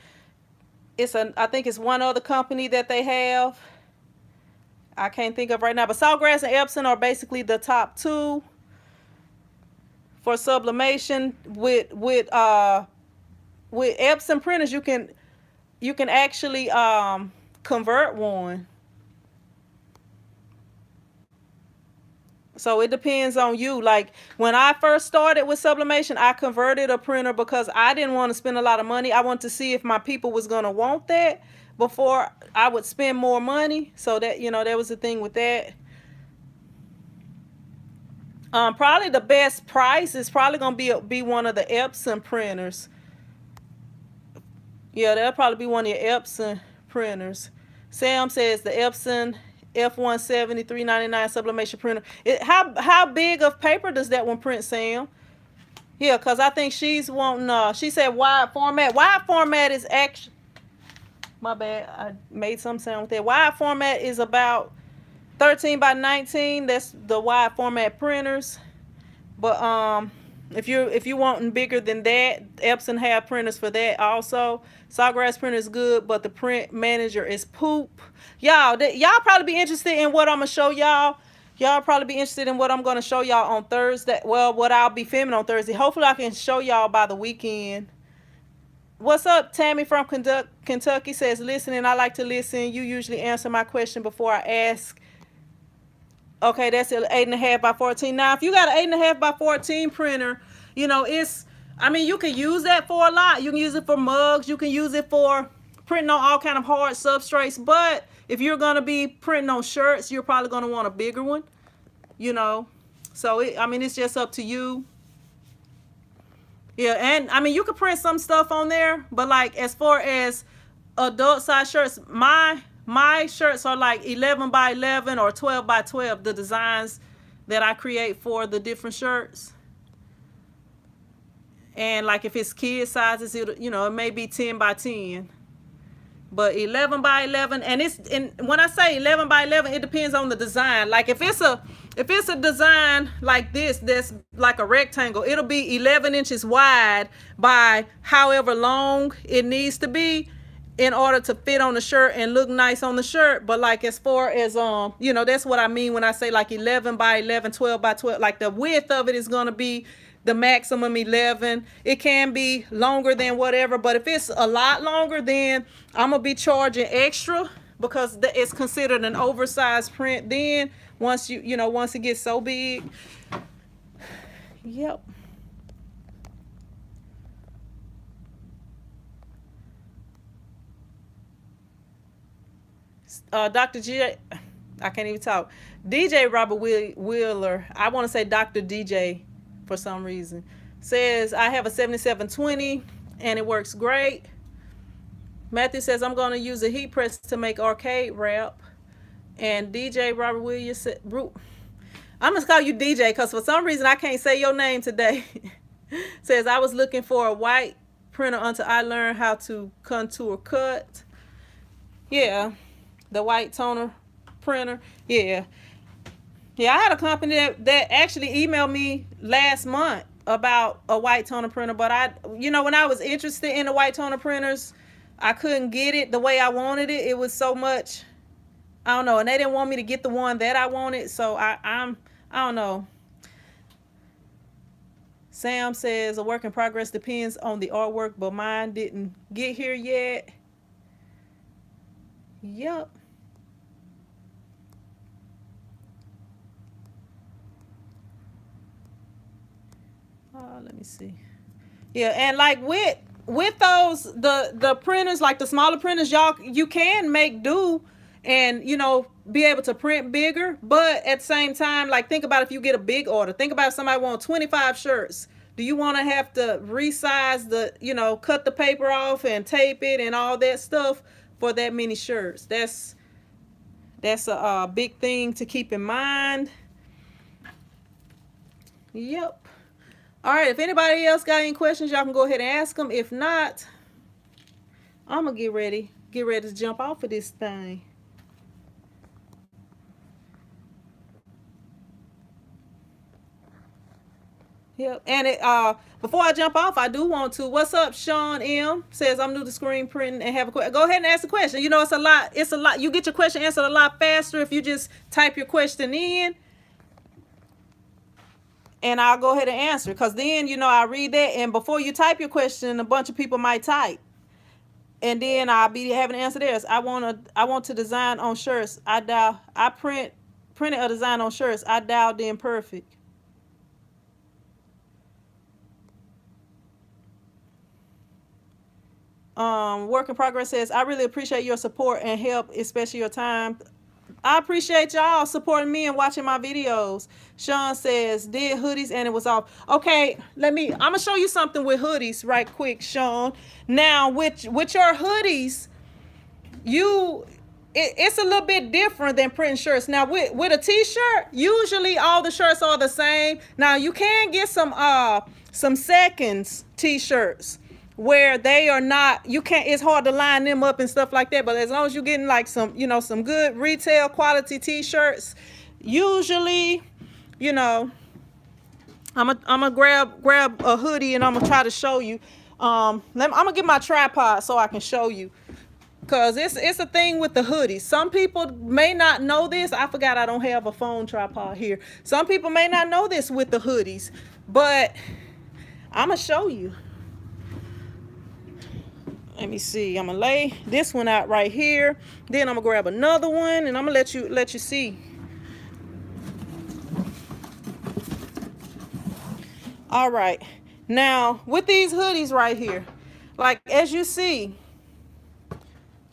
I think it's one other company that they have. I can't think of right now, but Sawgrass and Epson are basically the top two for sublimation. With Epson printers, you can actually convert one. So it depends on you. Like when I first started with Sublimation, I converted a printer because I didn't want to spend a lot of money. I wanted to see if my people was gonna want that before I would spend more money. So that, you know, there was the thing with that. Probably the best price is probably gonna be one of the Epson printers. Yeah, that'll probably be one of your Epson printers. Sam says the Epson F170 $399 sublimation printer. How big of paper does that one print, Sam? Yeah, because I think she's wanting, she said wide format. Wide format is actually, my bad, I made some sound with that. Wide format is about 13 by 19. That's the wide format printers. But if you wanting bigger than that, Epson have printers for that also. Sawgrass printer is good, but the print manager is poop. Y'all probably be interested in what I'm gonna show y'all. Y'all probably be interested in what I'm gonna show y'all on Thursday. Well, what I'll be filming on Thursday. Hopefully I can show y'all by the weekend. What's up, Tammy from Kentucky says, listening. I like to listen. You usually answer my question before I ask. Okay, that's an 8.5 by 14. Now, if you got an 8.5 by 14 printer, you know, I mean, you can use that for a lot. You can use it for mugs. You can use it for printing on all kind of hard substrates. But if you're going to be printing on shirts, you're probably going to want a bigger one, you know. So, I mean, it's just up to you. Yeah, and I mean, you could print some stuff on there. But, like, as far as adult size shirts, my shirts are like 11 by 11 or 12 by 12, the designs that I create for the different shirts. And like if it's kid sizes, it may be 10 by 10. But 11 by 11, and when I say 11 by 11, it depends on the design. Like if it's a design like this, that's like a rectangle, it'll be 11 inches wide by however long it needs to be in order to fit on the shirt and look nice on the shirt. But like as far as that's what I mean when I say like 11 by 11, 12 by 12, like the width of it is going to be the maximum 11. It can be longer than whatever, but if it's a lot longer, then I'm gonna be charging extra because it's considered an oversized print. Then once once it gets so big. Yep. Dr. G, I can't even talk. DJ Robert Wheeler, I want to say Dr. DJ for some reason, says, I have a 7720 and it works great. Matthew says, I'm going to use a heat press to make arcade wrap. And DJ Robert Williams said, I'm going to call you DJ because for some reason I can't say your name today. Says, I was looking for a white printer until I learned how to contour cut. Yeah. The white toner printer. Yeah, I had a company that actually emailed me last month about a white toner printer, but when I was interested in the white toner printers, I couldn't get it the way I wanted it. It was so much, I don't know, and they didn't want me to get the one that I wanted, so I don't know. Sam says, a work in progress, depends on the artwork, but mine didn't get here yet. Yep. Let me see. Yeah, and like with those the printers, like the smaller printers, you can make do and be able to print bigger, but at the same time, like think about if you get a big order. Think about if somebody wants 25 shirts. Do you want to have to resize cut the paper off and tape it and all that stuff for that many shirts? That's a big thing to keep in mind. Yep. All right, if anybody else got any questions, y'all can go ahead and ask them. If not, I'm gonna get ready to jump off of this thing. Yep. And before I jump off, I do want to. What's up, Sean M? Says, I'm new to screen printing and have a question. Go ahead and ask the question. It's a lot. You get your question answered a lot faster if you just type your question in. And I'll go ahead and answer, because then I read that, and before you type your question, a bunch of people might type, and then I'll be having to answer theirs. I want to design on shirts. I print printed a design on shirts. I dialed in perfect. Work in progress says, I really appreciate your support and help, especially your time. I appreciate y'all supporting me and watching my videos. Sean says, did hoodies and it was off. Okay, I'm gonna show you something with hoodies right quick, Sean. Now with your hoodies, it's a little bit different than printing shirts. Now with a t-shirt, usually all the shirts are the same. Now you can get some seconds t-shirts where they are not, it's hard to line them up and stuff like that, but as long as you're getting like some good retail quality t-shirts, usually, I'm gonna grab a hoodie and I'm gonna try to show you. I'm gonna get my tripod so I can show you, because it's a thing with the hoodies. Some people may not know this. I forgot I don't have a phone tripod here. Some people may not know this with the hoodies, but I'm gonna show you. Let me see. I'm gonna lay this one out right here. Then I'm gonna grab another one and I'm gonna let you see. All right. Now with these hoodies right here, like as you see,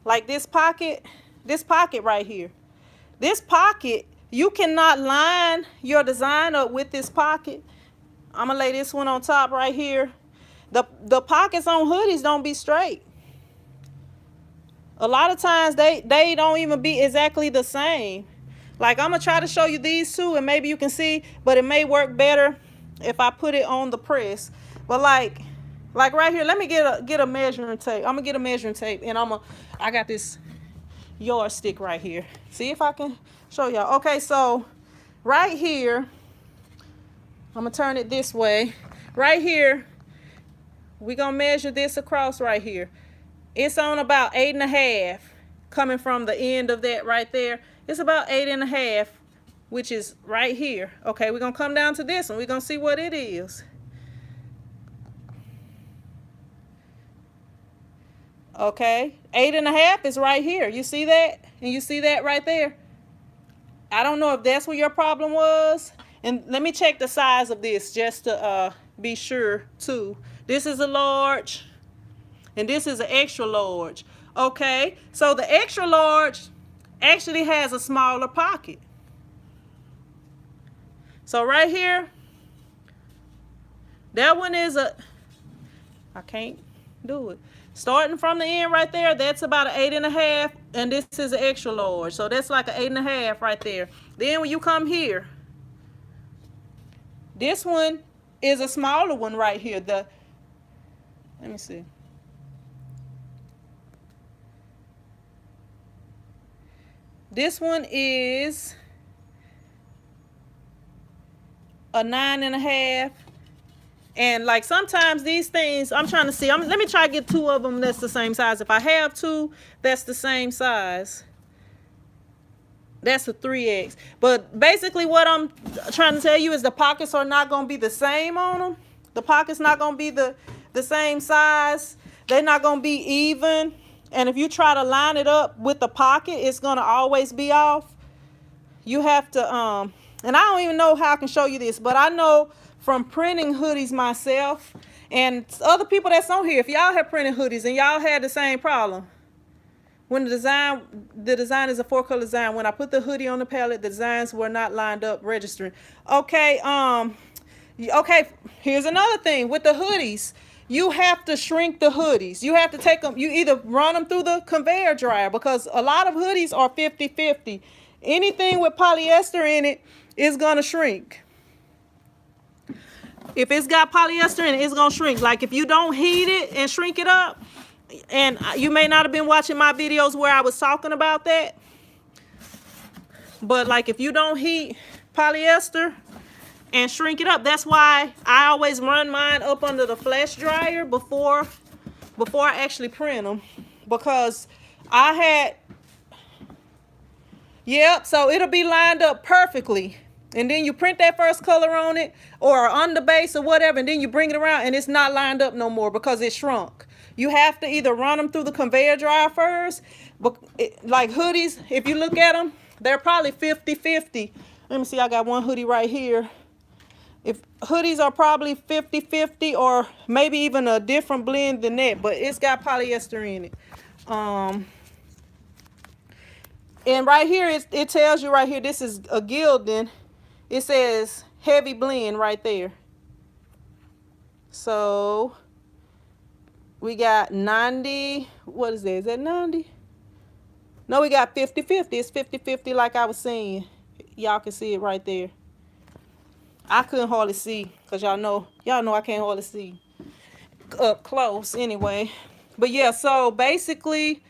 like this pocket right here. This pocket, you cannot line your design up with this pocket. I'm gonna lay this one on top right here. The pockets on hoodies don't be straight. A lot of times they don't even be exactly the same. Like I'm gonna try to show you these two and maybe you can see, but it may work better if I put it on the press. But like right here, let me get a measuring tape. I'm gonna get a measuring tape and I got this yardstick right here. See if I can show y'all. Okay, so right here, I'm gonna turn it this way. Right here, we're gonna measure this across right here. It's on about 8.5, coming from the end of that right there. It's about 8.5, which is right here. Okay, we're gonna come down to this and we're gonna see what it is. Okay, 8.5 is right here. You see that? And you see that right there? I don't know if that's what your problem was. And let me check the size of this just to be sure too. This is a large. And this is an extra large. Okay, so the extra large actually has a smaller pocket. So right here, that one is I can't do it. Starting from the end right there, that's about an 8.5, and this is an extra large. So that's like an 8.5 right there. Then when you come here, this one is a smaller one right here. Let me see. This one is a 9.5. And like sometimes these things, I'm trying to see. Let me try to get two of them that's the same size. If I have two, that's the same size. That's a 3X. But basically what I'm trying to tell you is the pockets are not going to be the same on them. The pocket's not going to be the same size. They're not going to be even. And if you try to line it up with the pocket, it's going to always be off. You have to, and I don't even know how I can show you this, but I know from printing hoodies myself and other people that's on here, if y'all have printed hoodies and y'all had the same problem, when the design is a 4-color design, when I put the hoodie on the pallet, the designs were not lined up registering. Okay, okay, here's another thing with the hoodies. You have to shrink the hoodies. You have to take them, you either run them through the conveyor dryer, because a lot of hoodies are 50-50. Anything with polyester in it is gonna shrink. If it's got polyester in it, it's gonna shrink. Like if you don't heat it and shrink it up, and you may not have been watching my videos where I was talking about that, but like if you don't heat polyester and shrink it up, that's why I always run mine up under the flash dryer before I actually print them, because I had, yep, so it'll be lined up perfectly. And then you print that first color on it or on the base or whatever, and then you bring it around and it's not lined up no more because it shrunk. You have to either run them through the conveyor dryer first, but like hoodies, if you look at them, they're probably 50-50. Let me see, I got one hoodie right here. If hoodies are probably 50-50 or maybe even a different blend than that, but it's got polyester in it. And right here, it tells you right here, this is a gilding. It says heavy blend right there. So we got 90. What is that? Is that 90? No, we got 50-50. It's 50-50 like I was saying. Y'all can see it right there. I couldn't hardly see because y'all know I can't hardly see up close anyway. But yeah, so basically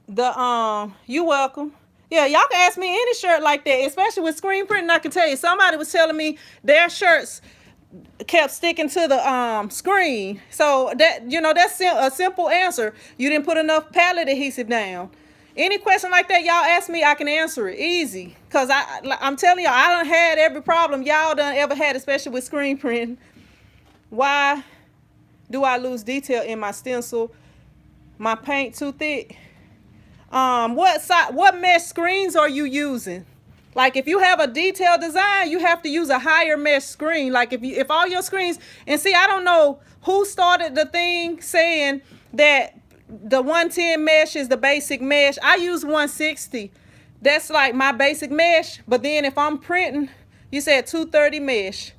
you welcome. Yeah, y'all can ask me any shirt like that, especially with screen printing. I can tell you, somebody was telling me their shirts kept sticking to the screen. So that, that's a simple answer. You didn't put enough palette adhesive down. Any question like that, y'all ask me, I can answer it easy. Cause I'm telling y'all, I done had every problem y'all done ever had, especially with screen printing. Why do I lose detail in my stencil? My paint too thick. What mesh screens are you using? Like if you have a detailed design, you have to use a higher mesh screen. Like if all your screens, and see, I don't know who started the thing saying that the 110 mesh is the basic mesh. I use 160. That's like my basic mesh. But then if I'm printing, you said 230 mesh.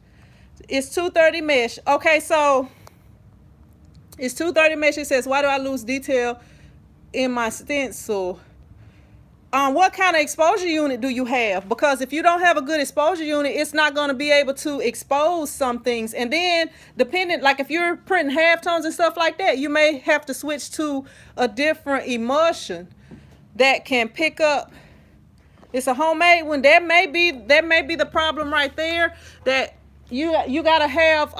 It's 230 mesh. Okay, so it's 230 mesh. It says, why do I lose detail in my stencil? What kind of exposure unit do you have? Because if you don't have a good exposure unit, it's not going to be able to expose some things. And then depending, like if you're printing halftones and stuff like that, you may have to switch to a different emulsion that can pick up. It's a homemade one. That may be the problem right there, that you gotta have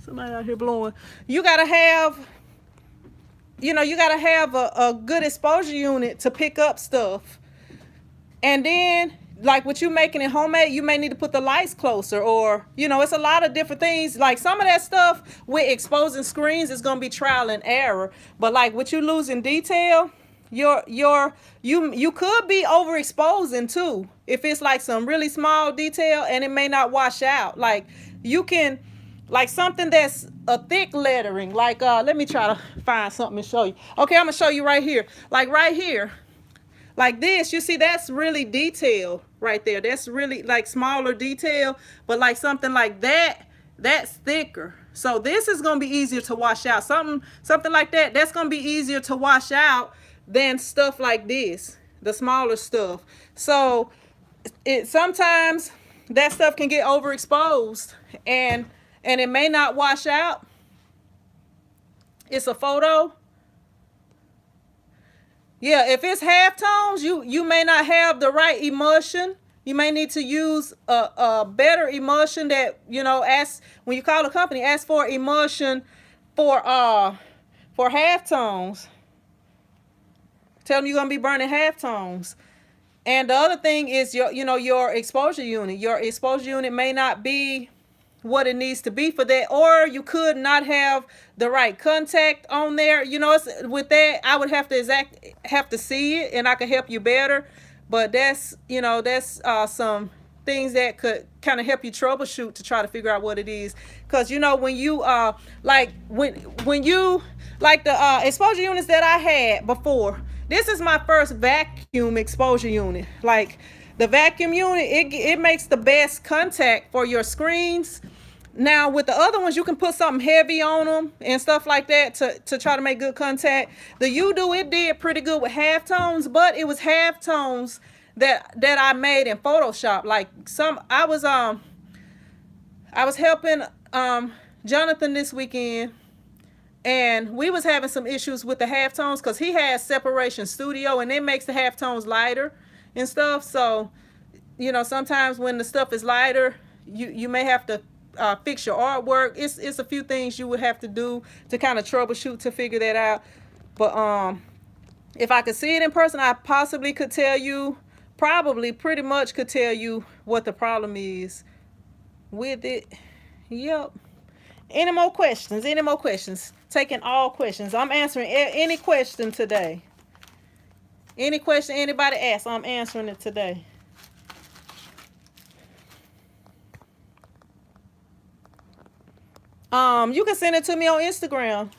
somebody out here blowing. You gotta have a good exposure unit to pick up stuff. And then, like what you making it homemade, you may need to put the lights closer, or, it's a lot of different things. Like some of that stuff with exposing screens is going to be trial and error. But like what you lose in detail, you could be overexposing too. If it's like some really small detail and it may not wash out. Like you can, like something that's a thick lettering, like let me try to find something and show you. Okay, I'm gonna show you right here. Like right here, like this, you see that's really detailed right there. That's really like smaller detail, but like something like that, that's thicker. So this is gonna be easier to wash out. Something like that, that's gonna be easier to wash out than stuff like this, the smaller stuff. So sometimes that stuff can get overexposed and it may not wash out. It's a photo. Yeah, if it's halftones, you may not have the right emulsion. You may need to use a better emulsion that, ask when you call a company, ask for emulsion for halftones. Tell them you're gonna be burning halftones. And the other thing is your exposure unit. Your exposure unit may not be what it needs to be for that, or you could not have the right contact on there. With that, I would have to see it, and I could help you better. But that's some things that could kind of help you troubleshoot to try to figure out what it is. Because when you when you like the exposure units that I had before, this is my first vacuum exposure unit. Like the vacuum unit, it makes the best contact for your screens. Now with the other ones, you can put something heavy on them and stuff like that to try to make good contact. The Udo, it did pretty good with halftones, but it was halftones that I made in Photoshop. Like I was helping Jonathan this weekend, and we was having some issues with the halftones because he has Separation Studio, and it makes the halftones lighter and stuff. So sometimes when the stuff is lighter, you may have to fix your artwork. It's a few things you would have to do to kind of troubleshoot to figure that out. But if I could see it in person, I possibly could tell you, pretty much could tell you what the problem is with it. Yep. Any more questions? Taking all questions. I'm answering any question today. Any question anybody asks, I'm answering it today. You can send it to me on Instagram.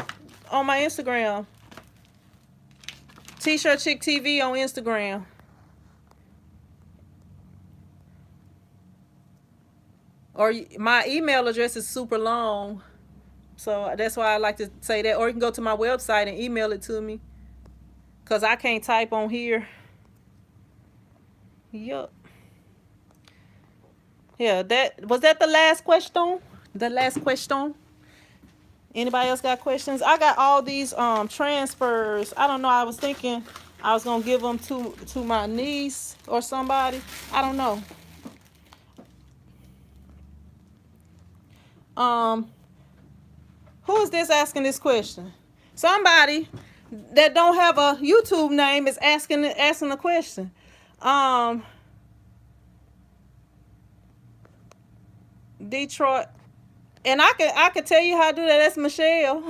On my Instagram. TshirtChick TV on Instagram. Or my email address is super long. So that's why I like to say that. Or you can go to my website and email it to me. Because I can't type on here. Yup. Yeah, was that the last question? The last question? Anybody else got questions? I got all these transfers. I don't know. I was thinking I was gonna give them to my niece or somebody. I don't know. Who is this asking this question? Somebody that don't have a YouTube name is asking a question. Detroit. And I could tell you how to do that. That's Michelle.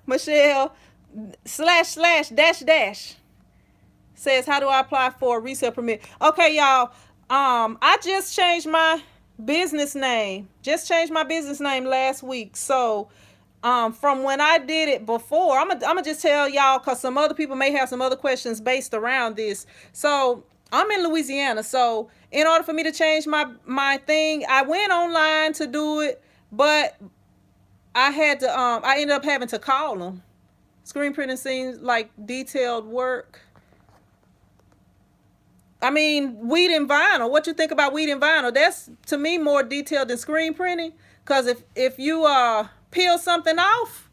Michelle // says, how do I apply for a resale permit? Okay, y'all. I just changed my business name. Just changed my business name last week. So from when I did it before, I'm gonna just tell y'all, because some other people may have some other questions based around this. So I'm in Louisiana. So in order for me to change my thing, I went online to do it. But I had to, I ended up having to call them. Screen printing seems like detailed work. I mean, wheat and vinyl. What you think about wheat and vinyl? That's, to me, more detailed than screen printing. Because if you peel something off,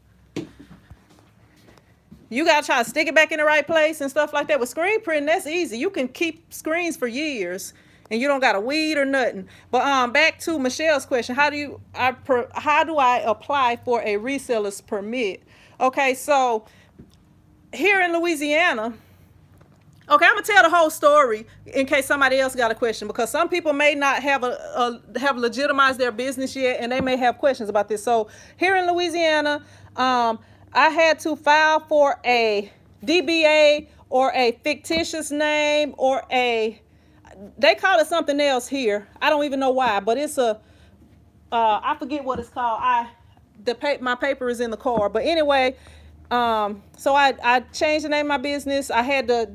you got to try to stick it back in the right place and stuff like that. With screen printing, that's easy. You can keep screens for years. And you don't got to weed or nothing. But back to Michelle's question, how do I apply for a reseller's permit? Okay, so here in Louisiana, okay, I'm gonna tell the whole story in case somebody else got a question, because some people may not have have legitimized their business yet, and they may have questions about this. So here in Louisiana, I had to file for a DBA or a fictitious name or they call it something else here. I don't even know why, but it's I forget what it's called. My paper is in the car. But anyway, so I changed the name of my business. I had to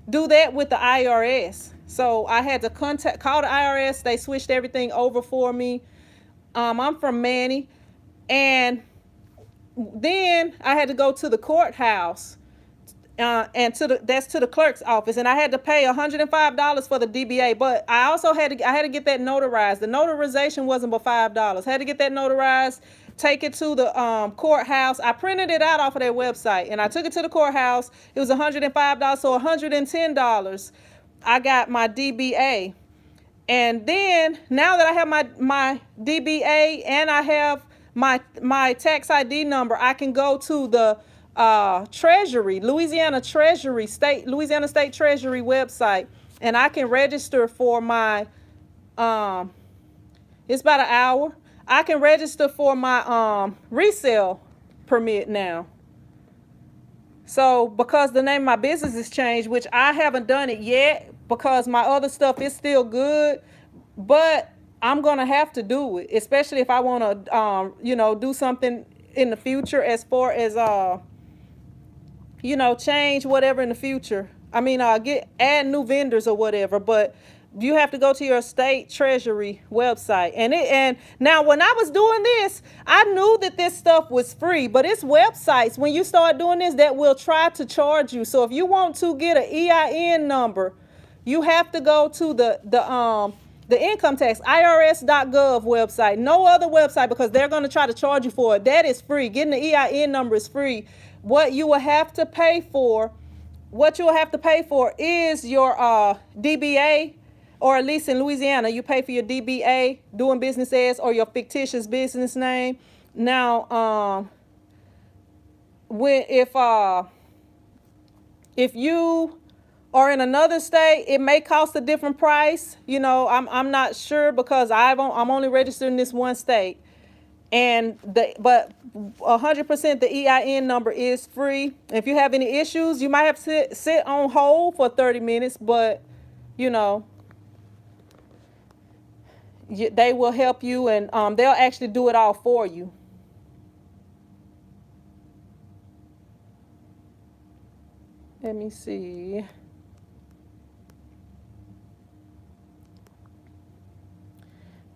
do that with the IRS. So I had to call the IRS. They switched everything over for me. I'm from Manny. And then I had to go to the courthouse. And that's to the clerk's office, and I had to pay $105 for the DBA. But I also had to get that notarized. The notarization wasn't but $5. Had to get that notarized, take it to the courthouse. I printed it out off of their website, and I took it to the courthouse. It was $105, so $110. I got my DBA, and then now that I have my DBA and I have my tax ID number, I can go to the Treasury, Louisiana State Treasury website, and I can register for my it's about an hour. I can register for my resale permit now. So because the name of my business has changed, which I haven't done it yet because my other stuff is still good, but I'm gonna have to do it, especially if I want to do something in the future as far as change whatever in the future. I mean, add new vendors or whatever, but you have to go to your state treasury website. And now when I was doing this, I knew that this stuff was free, but it's websites when you start doing this that will try to charge you. So if you want to get an EIN number, you have to go to the income tax IRS.gov website, no other website, because they're going to try to charge you for it. That is free. Getting the EIN number is free. What you will have to pay for is your DBA, or at least in Louisiana, you pay for your DBA, doing business as, or your fictitious business name. Now, if you are in another state, it may cost a different price. I'm not sure because I'm only registered in this one state. And but 100% the EIN number is free. If you have any issues, you might have to sit on hold for 30 minutes, but you know, they will help you, and they'll actually do it all for you. Let me see.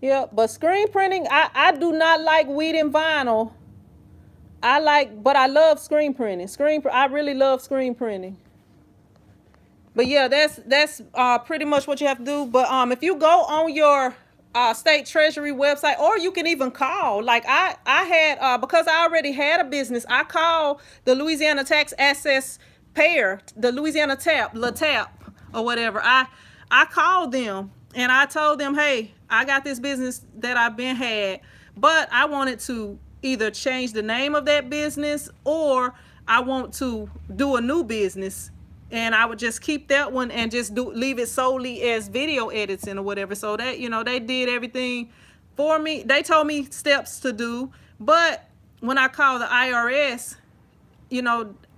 Yeah, but screen printing, I do not like wheat and vinyl. But I love screen printing. I really love screen printing. But yeah, that's pretty much what you have to do. But if you go on your state treasury website, or you can even call. Like I had because I already had a business, I called the Louisiana Tax Assess Payer, the Louisiana LaTAP or whatever. I called them and I told them, hey, I got this business that I've been had, but I wanted to either change the name of that business, or I want to do a new business. And I would just keep that one and just leave it solely as video editing or whatever. So that, they did everything for me. They told me steps to do. But when I called the IRS,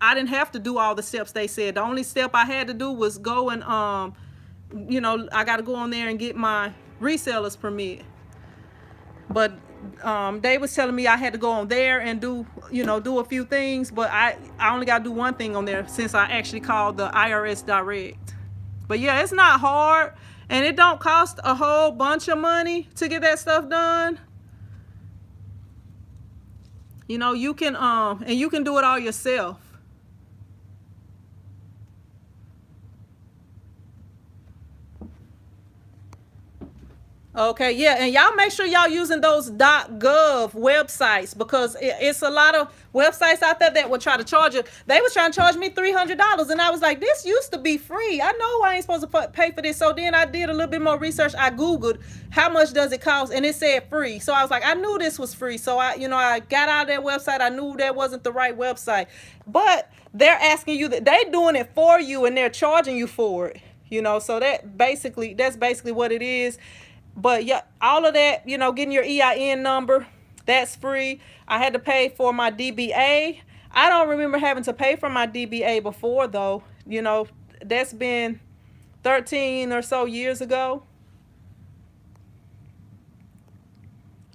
I didn't have to do all the steps they said. The only step I had to do was go and, I got to go on there and get my reseller's permit. But they was telling me I had to go on there and do a few things, but I only got to do one thing on there since I actually called the IRS direct. But yeah, it's not hard, and it don't cost a whole bunch of money to get that stuff done. You can and you can do it all yourself. Okay, yeah, and y'all make sure y'all using those .gov websites, because it's a lot of websites out there that will try to charge you. They was trying to charge me $300, and I was like, this used to be free. I know I ain't supposed to pay for this. So then I did a little bit more research. I Googled how much does it cost, and it said free. So I was like, I knew this was free. So I got out of that website. I knew that wasn't the right website, but they're asking you that they doing it for you, and they're charging you for it. So that's basically what it is. But yeah, all of that, getting your EIN number, that's free. I had to pay for my DBA. I don't remember having to pay for my DBA before, though. That's been 13 or so years ago.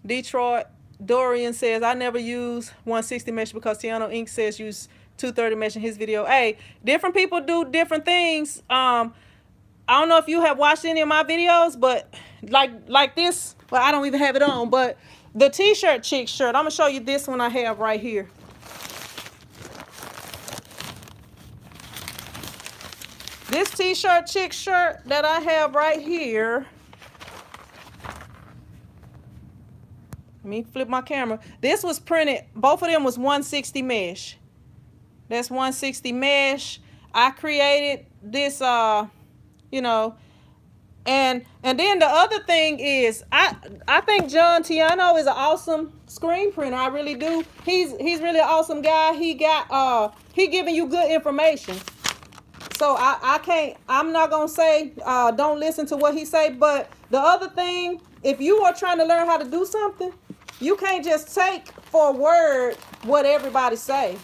Detroit Dorian says, I never use 160 mesh because Tiano Inc. says use 230 mesh in his video. Hey, different people do different things. I don't know if you have watched any of my videos, but like this, well, I don't even have it on, but the TshirtChick shirt, I'm gonna show you this one I have right here. This TshirtChick shirt that I have right here. Let me flip my camera. This was printed, both of them was 160 mesh. That's 160 mesh. I created this, and then the other thing is, I think John Tiano is an awesome screen printer. I really do. He's really an awesome guy. He giving you good information. So I'm not gonna say don't listen to what he say, but the other thing, if you are trying to learn how to do something, you can't just take for a word what everybody say.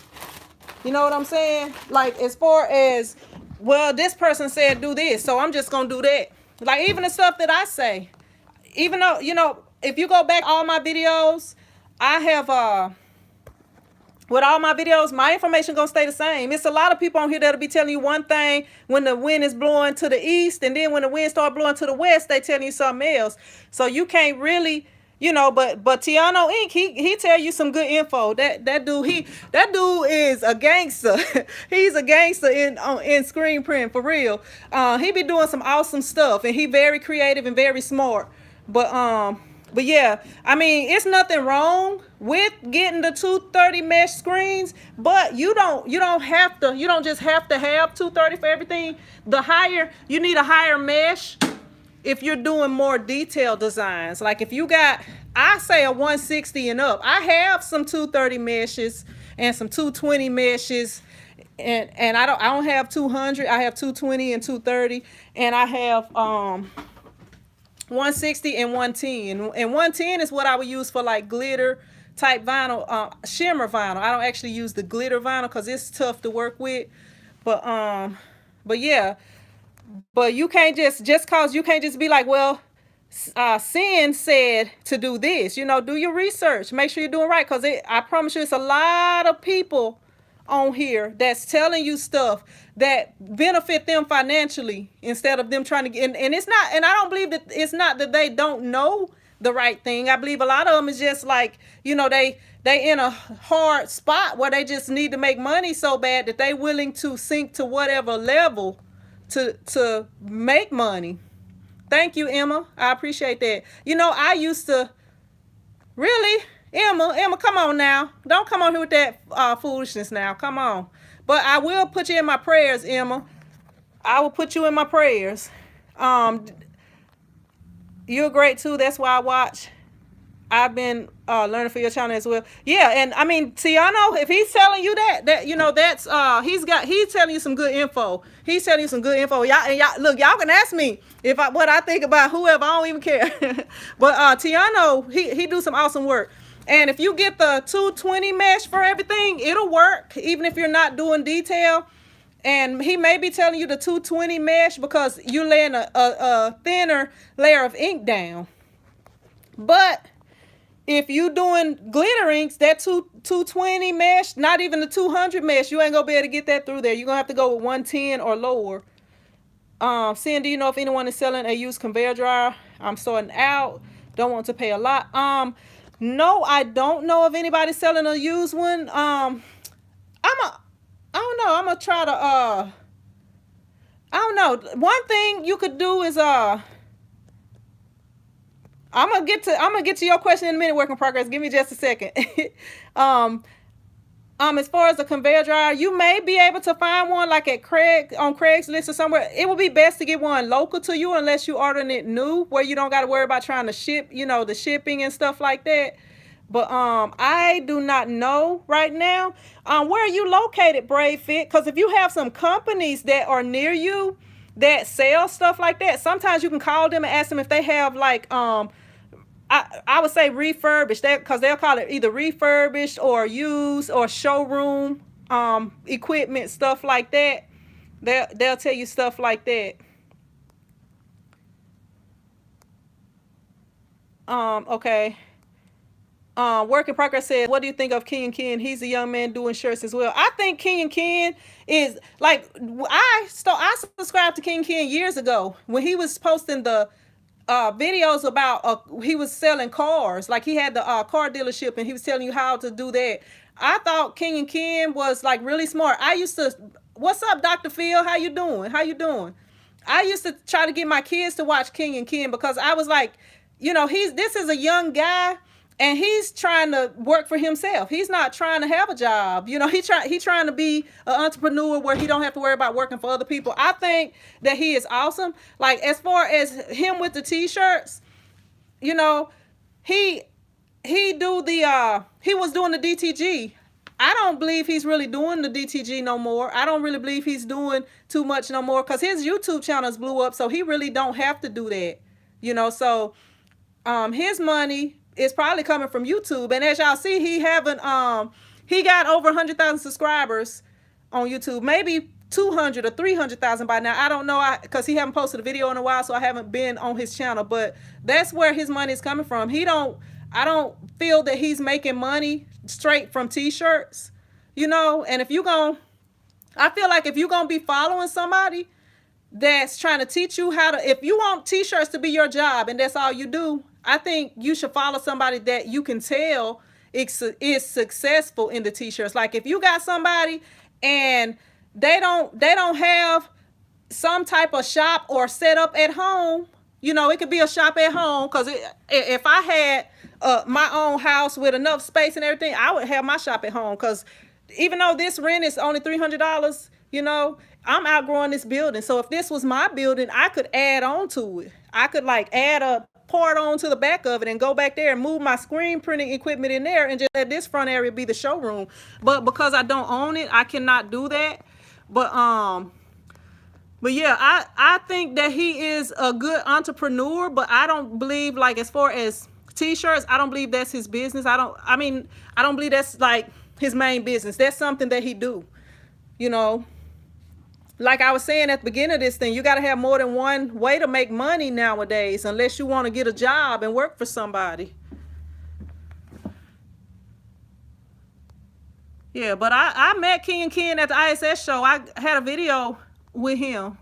You know what I'm saying? Like, as far as, well, this person said do this, so I'm just gonna do that. Like, even the stuff that I say, even though, if you go back all my videos, I have with all my videos, my information gonna stay the same. It's a lot of people on here that'll be telling you one thing when the wind is blowing to the east, and then when the wind start blowing to the west, they telling you something else. So you can't really, but Tiano Inc. he tell you some good info. That dude is a gangster. He's a gangster in screen print, for real. He be doing some awesome stuff, and he very creative and very smart. But yeah, I mean, it's nothing wrong with getting the 230 mesh screens, but you don't just have to have 230 for everything. You need a higher mesh if you're doing more detailed designs. Like if you got, I say a 160 and up. I have some 230 meshes and some 220 meshes, and I don't have 200. I have 220 and 230, and I have 160 and 110. And 110 is what I would use for like glitter type vinyl, shimmer vinyl. I don't actually use the glitter vinyl because it's tough to work with. But yeah, but you can't just cause you can't just be like, well, sin said to do this. Do your research. Make sure you're doing right, because I promise you, it's a lot of people on here that's telling you stuff that benefit them financially instead of them trying to get. And it's not. And I don't believe that it's not that they don't know the right thing. I believe a lot of them is just like, they in a hard spot where they just need to make money so bad that they willing to sink to whatever level to make money. Thank you, Emma. I appreciate that. I used to really, Emma, come on now. Don't come on here with that foolishness now. Come on. But I will put you in my prayers, Emma. I will put you in my prayers. You're great too. That's why I watch. I've been learning for your channel as well. Yeah, and I mean, Tiano, if he's telling you that that's he's telling you some good info. He's telling you some good info. Y'all look, y'all can ask me what I think about whoever. I don't even care. But Tiano, he do some awesome work. And if you get the 220 mesh for everything, it'll work even if you're not doing detail. And he may be telling you the 220 mesh because you're laying a thinner layer of ink down. But if you doing glitter inks, that 220 mesh, not even the 200 mesh, you ain't gonna be able to get that through there. You're gonna have to go with 110 or lower. Sin, do you know if anyone is selling a used conveyor dryer? I'm sorting out. Don't want to pay a lot. No, I don't know if anybody's selling a used one. I don't know. I'm gonna try to I don't know. One thing you could do is I'm gonna get to your question in a minute, work in progress. Give me just a second. As far as a conveyor dryer, you may be able to find one like on Craigslist or somewhere. It would be best to get one local to you unless you ordering it new, where you don't got to worry about trying to ship, the shipping and stuff like that. But I do not know right now. Where are you located, Brave Fit? Because if you have some companies that are near you that sell stuff like that, sometimes you can call them and ask them if they have like I would say refurbished, because they'll call it either refurbished or used or showroom equipment, stuff like that. They'll tell you stuff like that. Okay. Work in Progress says, what do you think of King and Ken? He's a young man doing shirts as well. I think King and Ken is like, I subscribed to King and Ken years ago when he was posting the videos about he was selling cars. Like he had the car dealership and he was telling you how to do that. I thought King and Ken was like really smart. I used to, what's up, Dr. Phil? How you doing? I used to try to get my kids to watch King and Ken because I was like, this is a young guy and he's trying to work for himself. He's not trying to have a job. He's trying to be an entrepreneur where he don't have to worry about working for other people. I think that he is awesome. Like as far as him with the t-shirts, he was doing the DTG. I don't believe he's really doing the DTG no more. I don't really believe he's doing too much no more because his YouTube channels blew up, so he really don't have to do that. So his money is probably coming from YouTube. And as y'all see, he got over 100,000 subscribers on YouTube, maybe 200 or 300,000 by now. I don't know, because he haven't posted a video in a while, so I haven't been on his channel. But that's where his money is coming from. I don't feel that he's making money straight from t-shirts, and I feel like if you're gonna be following somebody that's trying to teach you if you want t-shirts to be your job and that's all you do, I think you should follow somebody that you can tell is successful in the t-shirts. Like if you got somebody and they don't have some type of shop or setup at home, it could be a shop at home. Because if I had my own house with enough space and everything, I would have my shop at home. Because even though this rent is only $300, I'm outgrowing this building. So if this was my building, I could add on to it. I could like add a part on to the back of it and go back there and move my screen printing equipment in there and just let this front area be the showroom. But because I don't own it, I cannot do that. But yeah, I think that he is a good entrepreneur, but I don't believe, like, as far as T-shirts, I don't believe that's his business. I don't believe that's like his main business. That's something that he do, you know. Like I was saying at the beginning of this thing, you got to have more than one way to make money nowadays, unless you want to get a job and work for somebody. Yeah, but I met King Ken at the ISS show. I had a video with him.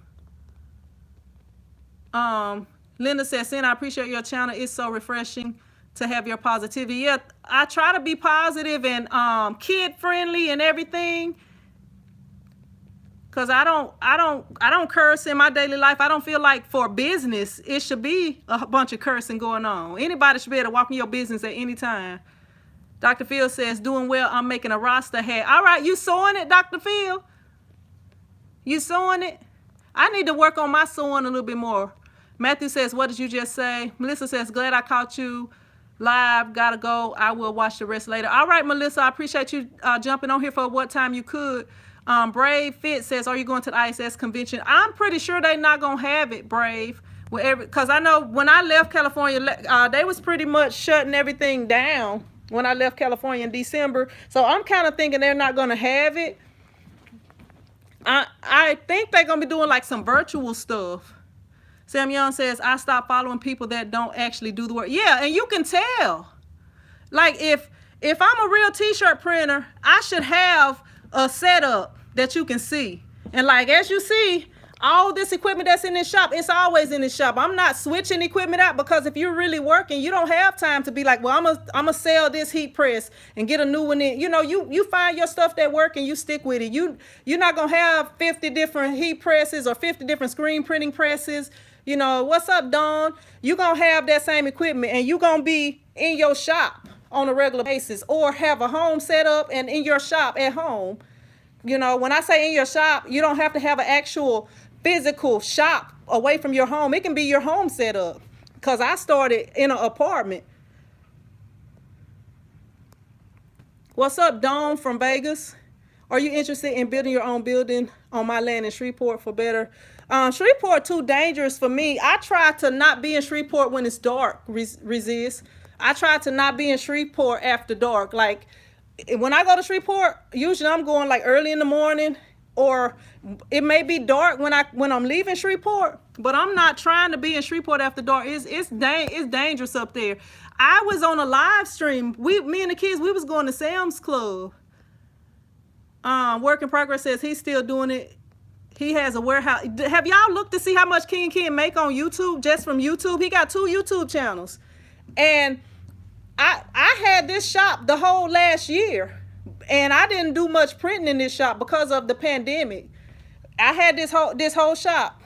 Linda says, Sin, I appreciate your channel. It's so refreshing to have your positivity. Yeah, I try to be positive and kid friendly and everything. Cause I don't curse in my daily life. I don't feel like for business it should be a bunch of cursing going on. Anybody should be able to walk in your business at any time. Dr. Phil says, doing well, I'm making a Rasta hat. All right, you sewing it, Dr. Phil? You sewing it? I need to work on my sewing a little bit more. Matthew says, what did you just say? Melissa says, glad I caught you live. Gotta go. I will watch the rest later. All right, Melissa, I appreciate you jumping on here for what time you could. Brave Fit says, are you going to the ISS convention? I'm pretty sure they're not going to have it, Brave. Because I know when I left California, they was pretty much shutting everything down when I left California in December. So I'm kind of thinking they're not going to have it. I think they're going to be doing like some virtual stuff. Sam Young says, I stopped following people that don't actually do the work. Yeah, and you can tell. Like if I'm a real t-shirt printer, I should have a setup that you can see. And like as you see, all this equipment that's in this shop, it's always in this shop. I'm not switching equipment out, because if you're really working, you don't have time to be like, well, I'm gonna sell this heat press and get a new one in. You know, you find your stuff that work and you stick with it. You're not gonna have 50 different heat presses or 50 different screen printing presses. You know, what's up, Dawn? You're gonna have that same equipment and you're gonna be in your shop on a regular basis, or have a home set up and in your shop at home. You know, when I say in your shop, you don't have to have an actual physical shop away from your home. It can be your home set up, because I started in an apartment. What's up, Dawn from Vegas? Are you interested in building your own building on my land in Shreveport for better? Shreveport too dangerous for me. I try to not be in Shreveport when it's dark. Resist. I try to not be in Shreveport after dark. Like when I go to Shreveport, usually I'm going like early in the morning, or it may be dark when I'm leaving Shreveport. But I'm not trying to be in Shreveport after dark. It's dangerous up there. I was on a live stream. Me and the kids, we was going to Sam's Club. Work in Progress says he's still doing it. He has a warehouse. Have y'all looked to see how much King Ken make on YouTube, just from YouTube? He got 2 YouTube channels. And I had this shop the whole last year, and I didn't do much printing in this shop because of the pandemic. I had this whole shop,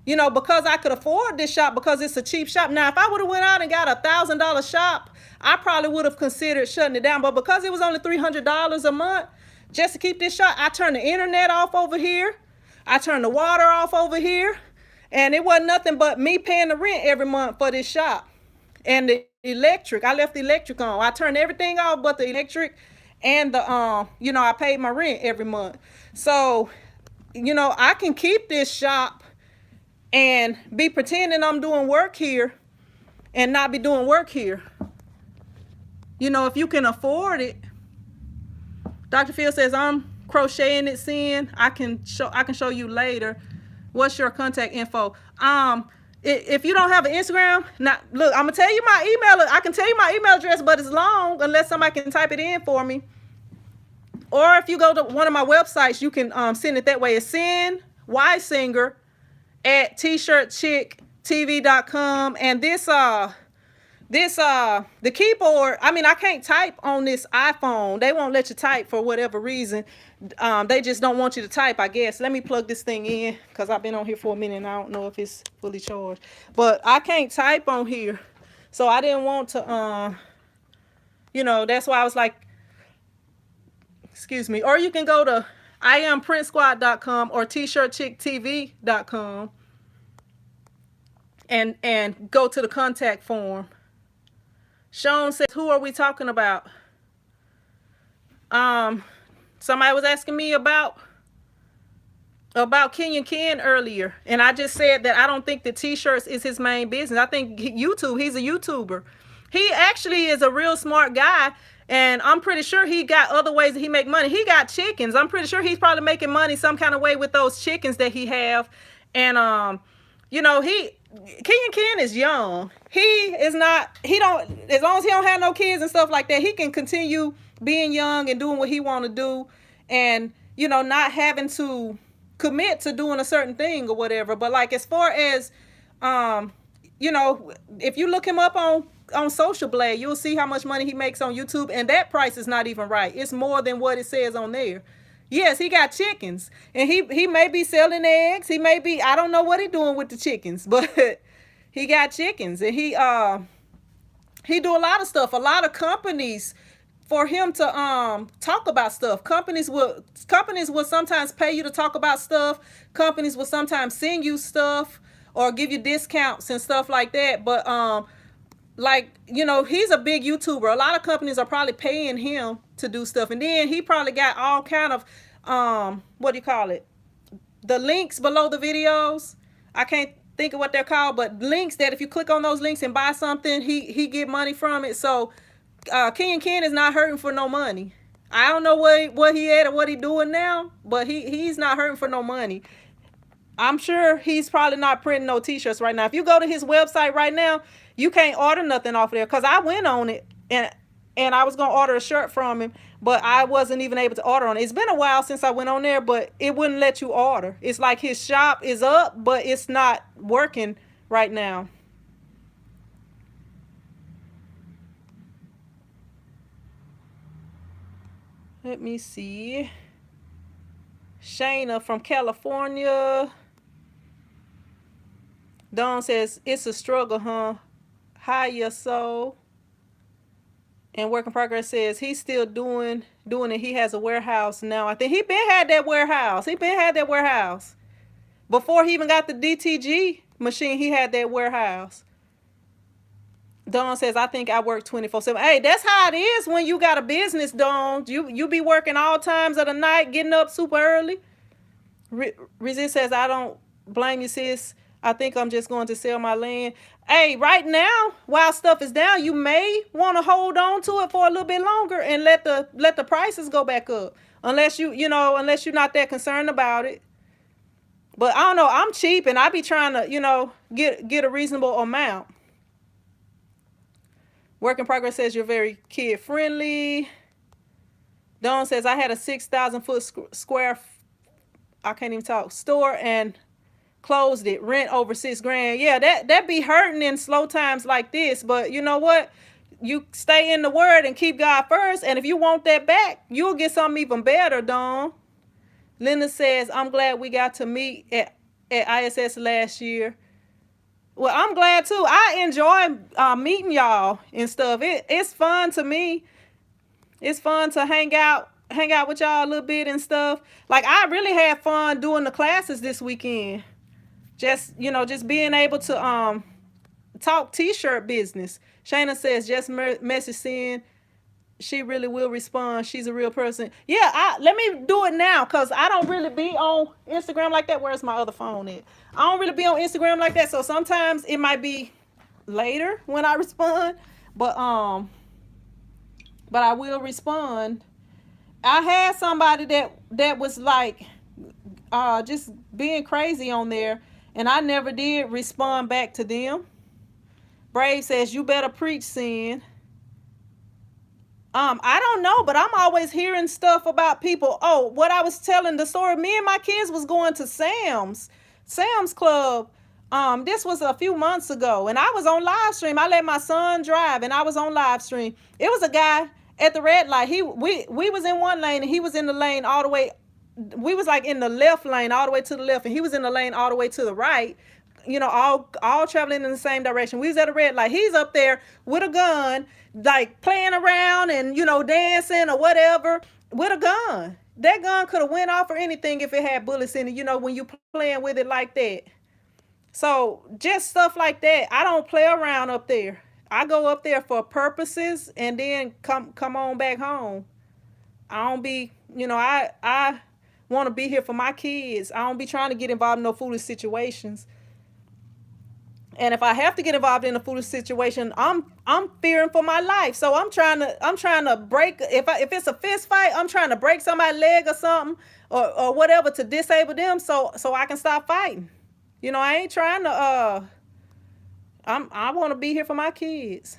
you know, because I could afford this shop, because it's a cheap shop. Now, if I would have went out and got $1,000 shop, I probably would have considered shutting it down. But because it was only $300 a month just to keep this shop, I turned the internet off over here. I turned the water off over here, and it wasn't nothing but me paying the rent every month for this shop. And the electric, I left the electric on. I turned everything off but the electric, and the you know, I paid my rent every month. So, you know, I can keep this shop and be pretending I'm doing work here and not be doing work here. You know, if you can afford it. Dr. Phil says, I'm crocheting it, Sin. I can show you later. What's your contact info? If you don't have an Instagram, now look, I'm gonna tell you my email. I can tell you my email address, but it's long unless somebody can type it in for me. Or if you go to one of my websites, you can send it that way. It's SinYsinger at TshirtChickTV.com. And the keyboard, I mean, I can't type on this iPhone. They won't let you type for whatever reason. They just don't want you to type, I guess. Let me plug this thing in, because I've been on here for a minute and I don't know if it's fully charged. But I can't type on here. So I didn't want to, you know, that's why I was like, excuse me. Or you can go to IamPrintSquad.com or TshirtChickTV.com and go to the contact form. Sean says, who are we talking about? Somebody was asking me about Kenyon Ken earlier, and I just said that I don't think the t-shirts is his main business. I think YouTube, he's a YouTuber. He actually is a real smart guy, and I'm pretty sure he got other ways that he make money. He got chickens. I'm pretty sure he's probably making money some kind of way with those chickens that he have. And he Ken is young. He is not. He don't. As long as he don't have no kids and stuff like that, he can continue being young and doing what he want to do, and not having to commit to doing a certain thing or whatever. But like as far as if you look him up on Social Blade, you'll see how much money he makes on YouTube, and that price is not even right. It's more than what it says on there. Yes, he got chickens, and he may be selling eggs. He may be, I don't know what he doing with the chickens, but he got chickens, and he do a lot of stuff. A lot of companies, for him to talk about stuff. Companies will sometimes pay you to talk about stuff. Companies will sometimes send you stuff or give you discounts and stuff like that. But he's a big YouTuber. A lot of companies are probably paying him to do stuff, and then he probably got all kind of what do you call it? The links below the videos. I can't think of what they're called, but links that if you click on those links and buy something, he get money from it. So Ken is not hurting for no money. I don't know what he at or what he doing now, but he's not hurting for no money. I'm sure he's probably not printing no t-shirts right now. If you go to his website right now, you can't order nothing off of there, because I went on it and I was going to order a shirt from him, but I wasn't even able to order on it. It's been a while since I went on there, but it wouldn't let you order. It's like his shop is up, but it's not working right now. Let me see. Shayna from California. Dawn says, it's a struggle, huh? Hiya, so. And Work in Progress says he's still doing it. He has a warehouse now. I think he been had that warehouse. Before he even got the DTG machine, he had that warehouse. Dawn says, I think I work 24/7. Hey, that's how it is when you got a business, Dawn. You be working all times of the night, getting up super early. Resist says, I don't blame you, sis. I think I'm just going to sell my land. Hey, right now, while stuff is down, you may want to hold on to it for a little bit longer and let the prices go back up. Unless you're not that concerned about it. But I don't know, I'm cheap and I be trying to, get a reasonable amount. Work in Progress says you're very kid friendly. Dawn says I had a 6,000 foot square, I can't even talk, store and closed it, rent over $6,000. Yeah, that be hurting in slow times like this. But you know what? You stay in the word and keep God first. And if you want that back, you'll get something even better, Dawn. Linda says, I'm glad we got to meet at ISS last year. Well, I'm glad too. I enjoy meeting y'all and stuff. It's fun to me. It's fun to hang out with y'all a little bit and stuff. Like, I really had fun doing the classes this weekend. Just being able to talk t-shirt business. Shayna says, just message Sin. She really will respond. She's a real person. Yeah, let me do it now, because I don't really be on Instagram like that. Where's my other phone at? I don't really be on Instagram like that, so sometimes it might be later when I respond. But I will respond. I had somebody that was like just being crazy on there, and I never did respond back to them. Brave says, you better preach, Sin. I don't know, but I'm always hearing stuff about people. Oh, what I was telling the story, me and my kids was going to Sam's Club. This was a few months ago, and I was on live stream. I let my son drive, and I was on live stream. It was a guy at the red light. We was in one lane, and he was in the lane all the way. We was like in the left lane all the way to the left, and he was in the lane all the way to the right. All traveling in the same direction. We was at a red light. He's up there with a gun, like playing around and, dancing or whatever with a gun. That gun could have went off or anything if it had bullets in it, when you playing with it like that. So just stuff like that. I don't play around up there. I go up there for purposes and then come on back home. I don't be, I want to be here for my kids. I don't be trying to get involved in no foolish situations. And if I have to get involved in a foolish situation, I'm fearing for my life. So I'm trying to break, if it's a fist fight, I'm trying to break somebody's leg or something, or whatever, to disable them, so I can stop fighting. I ain't trying to I want to be here for my kids.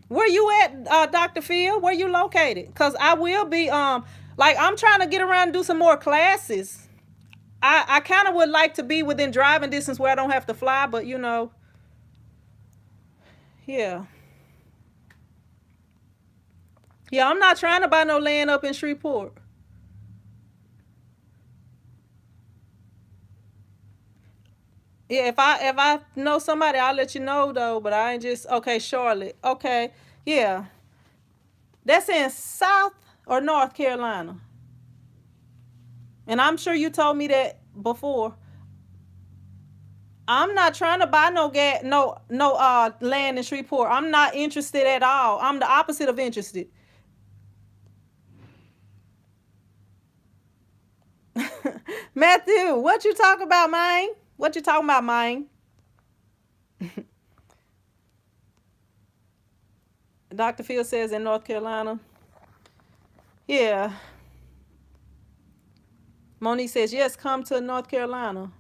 Where you at, Dr. Phil? Where you located? Cause I will be like, I'm trying to get around and do some more classes. I kind of would like to be within driving distance where I don't have to fly, but yeah. Yeah, I'm not trying to buy no land up in Shreveport. Yeah, if I know somebody, I'll let you know though. But I ain't just okay. Charlotte, okay, yeah, that's in South or North Carolina, and I'm sure you told me that before. I'm not trying to buy no land in Shreveport. I'm not interested at all. I'm the opposite of interested. Matthew, what you talking about, man? What you talking about, man? Dr. Phil says in North Carolina. Yeah. Monique says, yes, come to North Carolina.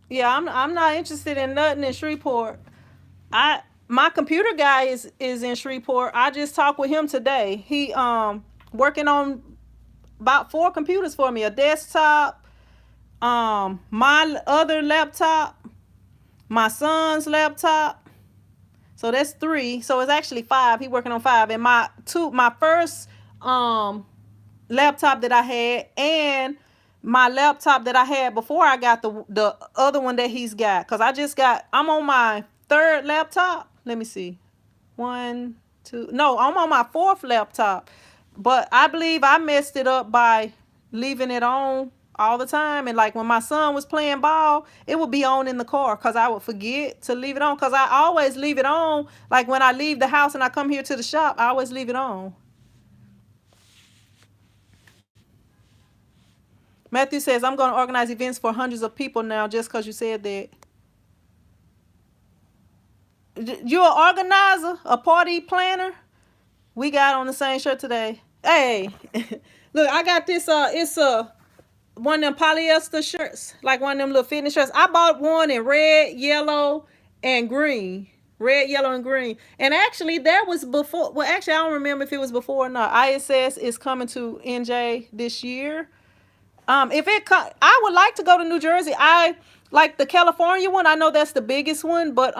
Yeah, I'm not interested in nothing in Shreveport. My computer guy is in Shreveport. I just talked with him today. He working on about 4 computers for me, a desktop, my other laptop, my son's laptop. So that's 3. So it's actually 5. He working on 5. And my first laptop that I had, and my laptop that I had before I got the other one that he's got. Cause I'm on my 3rd laptop. Let me see. 1, 2. No, I'm on my 4th laptop. But I believe I messed it up by leaving it on all the time. And like when my son was playing ball, it would be on in the car because I would forget to leave it on. Because I always leave it on. Like when I leave the house and I come here to the shop, I always leave it on. Matthew says, I'm going to organize events for hundreds of people now just because you said that. You're an organizer, a party planner? We got on the same shirt today. Hey, look, I got this. It's one of them polyester shirts, like one of them little fitness shirts. I bought one in red, yellow, and green. Red, yellow, and green. And actually, that was before. Well, actually, I don't remember if it was before or not. ISS is coming to NJ this year. I would like to go to New Jersey. I like the California one. I know that's the biggest one, but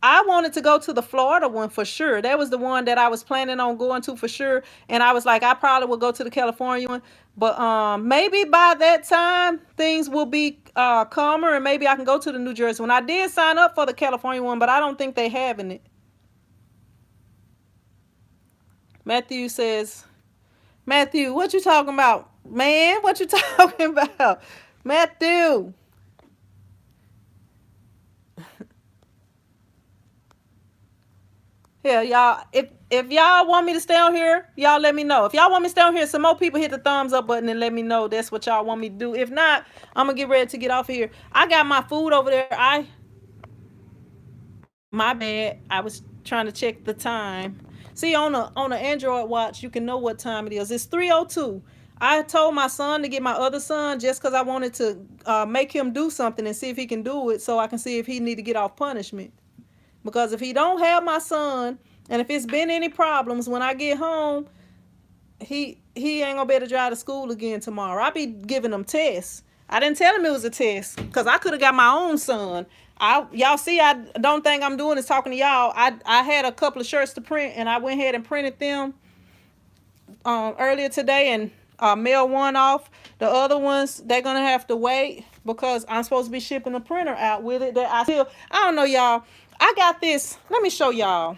I wanted to go to the Florida one for sure. That was the one that I was planning on going to for sure. And I was like, I probably will go to the California one. But maybe by that time things will be calmer, and maybe I can go to the New Jersey one. I did sign up for the California one, but I don't think they having it. Matthew says, Matthew, what you talking about? Man, what you talking about? Matthew. Yeah, y'all. If y'all want me to stay on here, y'all let me know. If y'all want me to stay on here, some more people hit the thumbs up button and let me know that's what y'all want me to do. If not, I'm gonna get ready to get off of here. I got my food over there. My bad. I was trying to check the time. See, on a Android watch, you can know what time it is. It's 3:02. I told my son to get my other son just because I wanted to make him do something and see if he can do it, so I can see if he need to get off punishment. Because if he don't have my son, and if it's been any problems when I get home, he ain't gonna be able to drive to school again tomorrow. I be giving him tests. I didn't tell him it was a test because I could have got my own son. Y'all see, I don't think I'm doing is talking to y'all. I had a couple of shirts to print, and I went ahead and printed them earlier today and mailed one off. The other ones, they're gonna have to wait because I'm supposed to be shipping a printer out with it. That I don't know, y'all. I got this. Let me show y'all.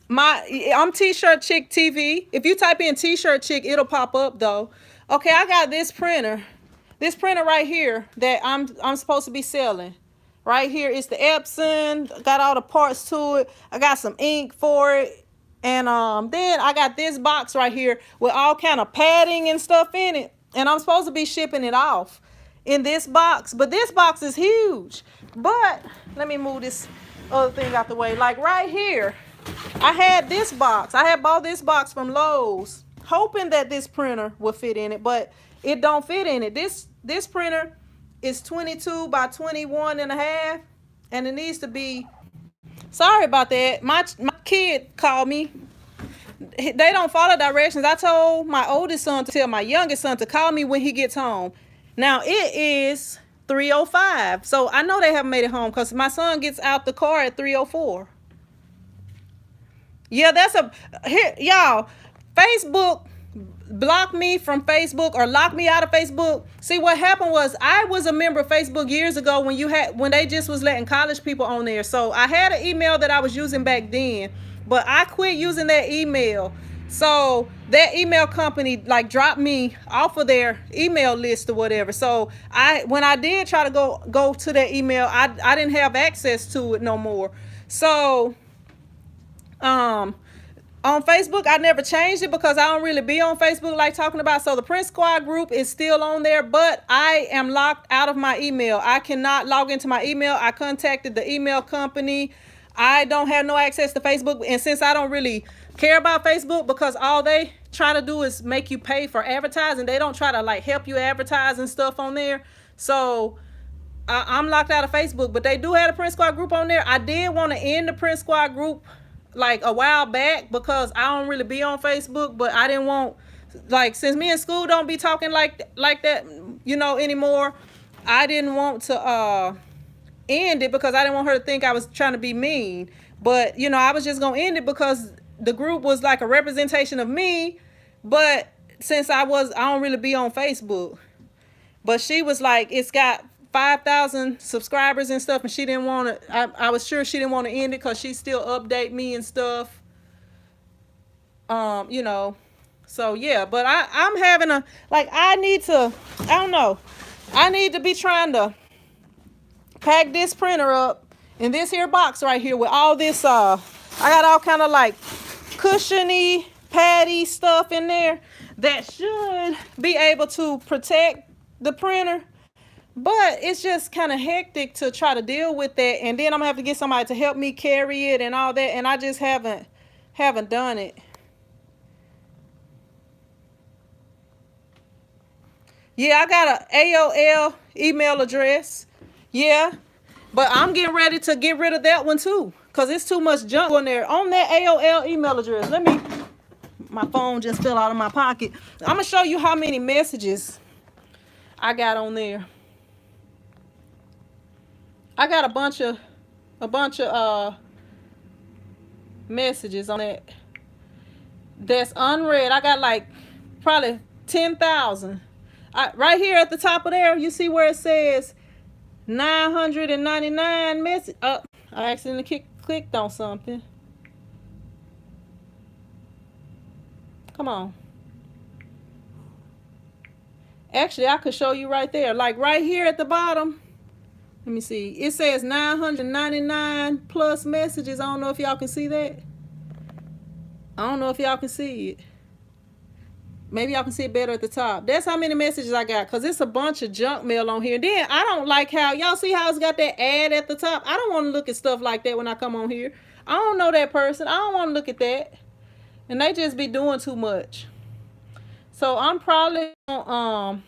I'm TshirtChick TV. If you type in TshirtChick, it'll pop up though. Okay, I got this printer. This printer right here that I'm supposed to be selling. Right here is the Epson. Got all the parts to it. I got some ink for it. And then I got this box right here with all kind of padding and stuff in it. And I'm supposed to be shipping it off in this box. But this box is huge. But let me move this other thing out the way. Like right here, I had this box. I had bought this box from Lowe's, hoping that this printer would fit in it, but it don't fit in it. This printer is 22 by 21 and a half, and it needs to be, sorry about that. My kid called me. They don't follow directions. I told my oldest son to tell my youngest son to call me when he gets home. Now it is 3:05, so I know they haven't made it home because my son gets out the car at 3:04. Yeah, that's here, y'all. Facebook blocked me from Facebook or locked me out of Facebook. See, what happened was I was a member of Facebook years ago when they just was letting college people on there. So I had an email that I was using back then, but I quit using that email. So that email company like dropped me off of their email list or whatever. So when I did try to go to that email, I didn't have access to it no more. So on Facebook, I never changed it because I don't really be on Facebook like talking about. So the Print Squad group is still on there, but I am locked out of my email. I cannot log into my email. I contacted the email company. I don't have no access to Facebook. And since I don't really care about Facebook because all they try to do is make you pay for advertising, they don't try to like help you advertise and stuff on there. So I'm locked out of Facebook, but they do have a Print Squad group on there. I did want to end the Print Squad group like a while back because I don't really be on Facebook, but I didn't want, like, since me and School don't be talking like that, you know, anymore, I didn't want to end it because I didn't want her to think I was trying to be mean. But, you know, I was just going to end it because the group was like a representation of me, but since I don't really be on Facebook. But she was like, it's got 5,000 subscribers and stuff, and she didn't want to, I was sure she didn't want to end it because she still update me and stuff. You know, so yeah, but I'm having I need to, I don't know, I need to be trying to pack this printer up in this here box right here with all this, I got all kind of like cushiony, paddy stuff in there that should be able to protect the printer. But it's just kind of hectic to try to deal with that, and then I'm gonna have to get somebody to help me carry it and all that, and I just haven't done it. Yeah, I got a AOL email address. Yeah, but I'm getting ready to get rid of that one too, cause it's too much junk on there on that AOL email address. My phone just fell out of my pocket. I'm gonna show you how many messages I got on there. I got a bunch of messages on that that's unread. I got like probably 10,000. Right here at the top of there, you see where it says 999 messages. I accidentally clicked on something. Come on. Actually, I could show you right there. Like right here at the bottom. Let me see. It says 999 plus messages. I don't know if y'all can see that. I don't know if y'all can see it. Maybe y'all can see it better at the top. That's how many messages I got, because it's a bunch of junk mail on here. Then I don't like how, y'all see how it's got that ad at the top? I don't want to look at stuff like that when I come on here. I don't know that person. I don't want to look at that. And they just be doing too much. So I'm probably going to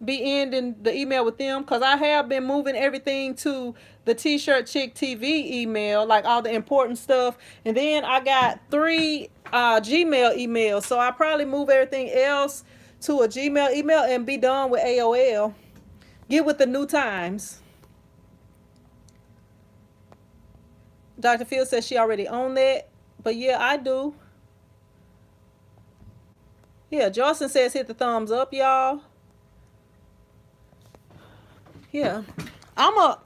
be ending the email with them, because I have been moving everything to the TshirtChick TV email, like all the important stuff. And then I got 3 Gmail emails, so I probably move everything else to a Gmail email and be done with AOL. Get with the new times. Dr. Phil says she already owned that, but yeah, I do. Yeah, Justin says hit the thumbs up, y'all. Yeah, I'm gonna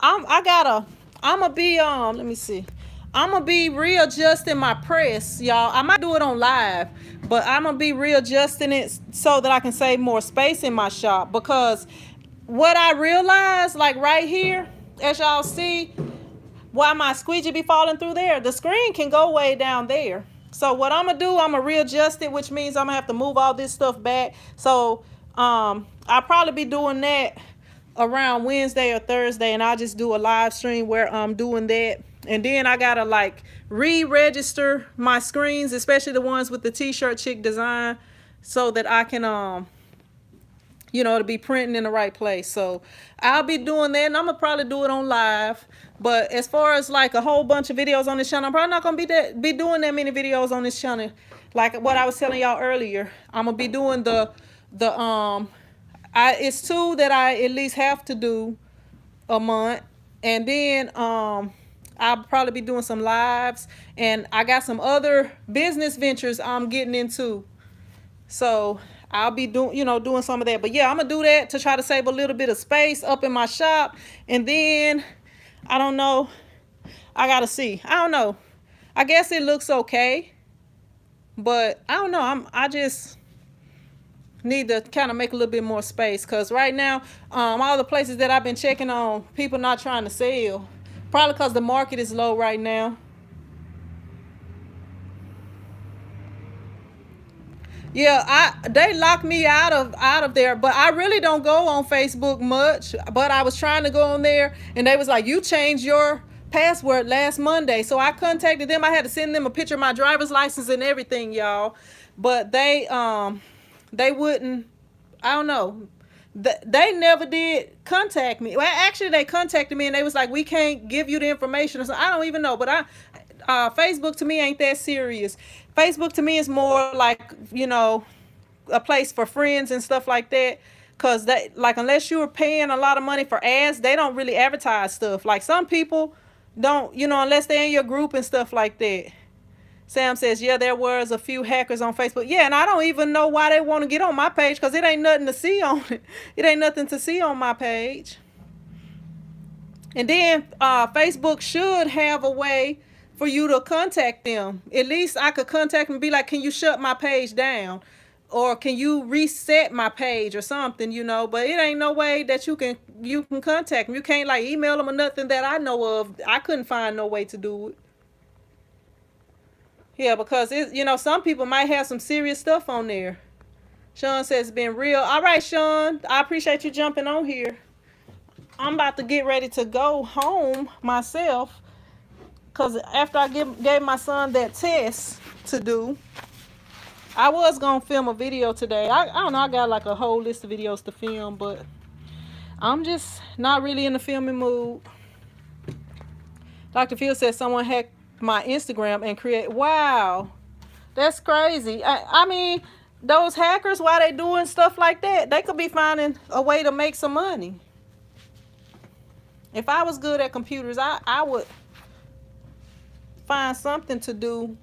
be let me see. I'm gonna be readjusting my press, y'all. I might do it on live, but I'm gonna be readjusting it so that I can save more space in my shop, because what I realized, like right here, as y'all see, why my squeegee be falling through there, the screen can go way down there. So what I'm gonna do, I'm gonna readjust it, which means I'm gonna have to move all this stuff back. So I'll probably be doing that around Wednesday or Thursday, and I'll just do a live stream where I'm doing that. And then I gotta like re-register my screens, especially the ones with the TshirtChick design, so that I can to be printing in the right place. So I'll be doing that, and I'm gonna probably do it on live. But as far as like a whole bunch of videos on this channel, I'm probably not gonna be doing that many videos on this channel. Like what I was telling y'all earlier, I'm gonna be doing it's 2 that I at least have to do a month, and then I'll probably be doing some lives, and I got some other business ventures I'm getting into. So I'll be doing some of that. But yeah, I'm gonna do that to try to save a little bit of space up in my shop. And then I don't know. I gotta see. I don't know. I guess it looks okay. But I don't know. I just need to kind of make a little bit more space, because right now, all the places that I've been checking on, people not trying to sell. Probably because the market is low right now. Yeah, they locked me out of there, but I really don't go on Facebook much. But I was trying to go on there, and they was like, "You changed your password last Monday." So I contacted them. I had to send them a picture of my driver's license and everything, y'all. But they wouldn't. I don't know. They never did contact me. Well, actually, they contacted me, and they was like, "We can't give you the information." So I don't even know. But Facebook to me ain't that serious. Facebook to me is more like, a place for friends and stuff like that. Cause they like, unless you're paying a lot of money for ads, they don't really advertise stuff. Like some people don't, unless they're in your group and stuff like that. Sam says, yeah, there was a few hackers on Facebook. Yeah, and I don't even know why they want to get on my page, because it ain't nothing to see on it. It ain't nothing to see on my page. And then Facebook should have a way for you to contact them. At least I could contact them and be like, can you shut my page down? Or can you reset my page or something, But it ain't no way that you can contact them. You can't like email them or nothing that I know of. I couldn't find no way to do it. Yeah, because some people might have some serious stuff on there. Sean says it's been real. All right, Sean, I appreciate you jumping on here. I'm about to get ready to go home myself, because after I gave my son that test to do, I was going to film a video today. I don't know, I got like a whole list of videos to film, but I'm just not really in the filming mood. Dr. Phil says someone hacked my Instagram and create. Wow, that's crazy. I mean, those hackers, why they doing stuff like that? They could be finding a way to make some money. If I was good at computers, I would find something to do.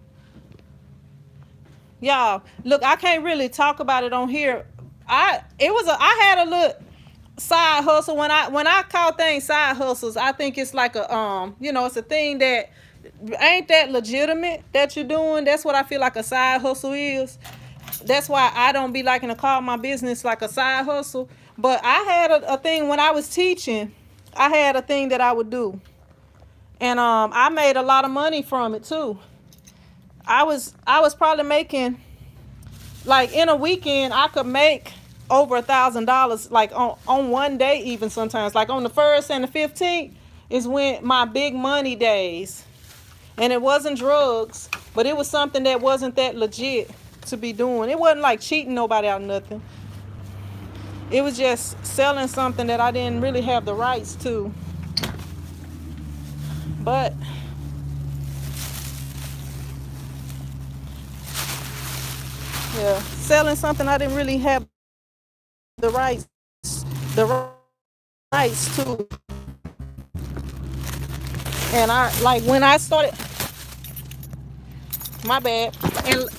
Y'all, look, I can't really talk about it on here. I had a little side hustle. When I call things side hustles, I think it's like a it's a thing that ain't that legitimate that you're doing. That's what I feel like a side hustle is. That's why I don't be liking to call my business like a side hustle. But I had a thing when I was teaching. I had a thing that I would do, and I made a lot of money from it too. I was probably making, like, in a weekend I could make over $1,000, like on one day, even sometimes. Like on the 1st and the 15th is when my big money days. And it wasn't drugs, but it was something that wasn't that legit to be doing. It wasn't like cheating nobody out of nothing. It was just selling something that I didn't really have the rights to. But yeah, selling something I didn't really have the rights to. And when I started, my bad, and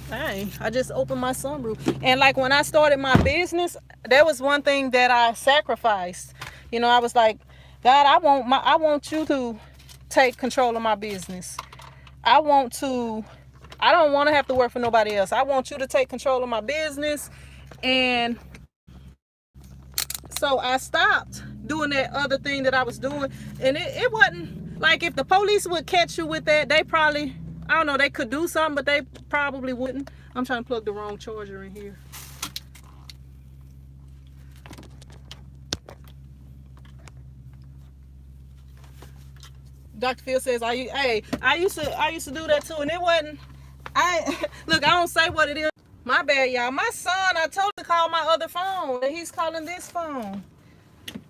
dang, I just opened my sunroof. And like when I started my business, there was one thing that I sacrificed. I was like, God, I want you to take control of my business. I don't want to have to work for nobody else. I want you to take control of my business. And so I stopped doing that other thing that I was doing. And it wasn't like, if the police would catch you with that, they probably I don't know, they could do something, but they probably wouldn't. I'm trying to plug the wrong charger in here. Dr. Phil says, I used to do that too, and it wasn't. Look, I don't say what it is. My bad, y'all. My son, I told him to call my other phone, and he's calling this phone.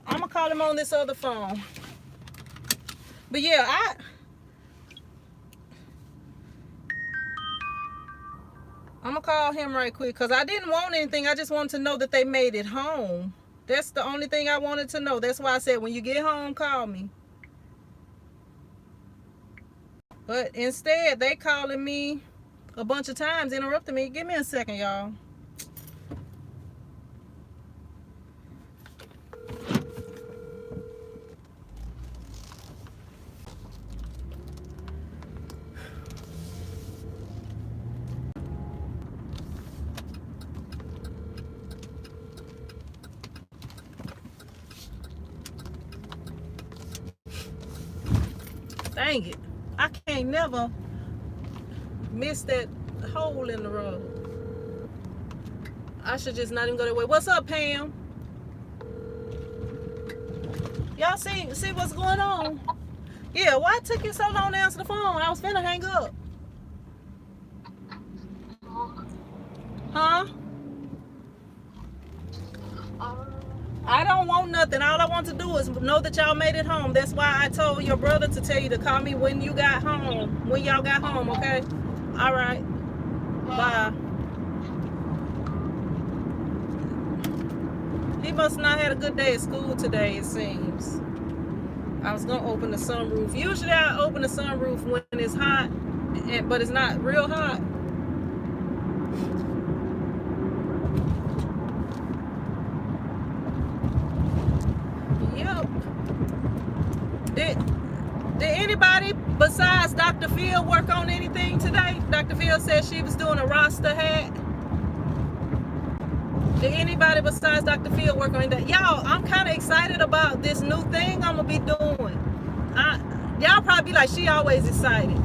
I'm gonna call him on this other phone. But yeah, I'm gonna call him right quick because I didn't want anything. I just wanted to know that they made it home. That's the only thing I wanted to know. That's why I said, when you get home, call me. But instead, they calling me a bunch of times, interrupting me. Give me a second, y'all. Dang it. I can't never miss that hole in the road. I should just not even go that way. What's up, Pam? Y'all see what's going on? Yeah, why it took you so long to answer the phone? I was finna hang up. Huh? I don't want nothing. All I want to do is know that y'all made it home. That's why I told your brother to tell you to call me when you got home. When y'all got home, okay? All right. Bye. He must not had a good day at school today, it seems. I was going to open the sunroof. Usually I open the sunroof when it's hot, but it's not real hot. Yep. Did anybody besides Dr. Phil work on anything today? Dr. Phil said she was doing a Rasta hat. Did anybody besides Dr. Phil work on anything? Y'all, I'm kind of excited about this new thing I'm going to be doing. Y'all probably be like, she always excited.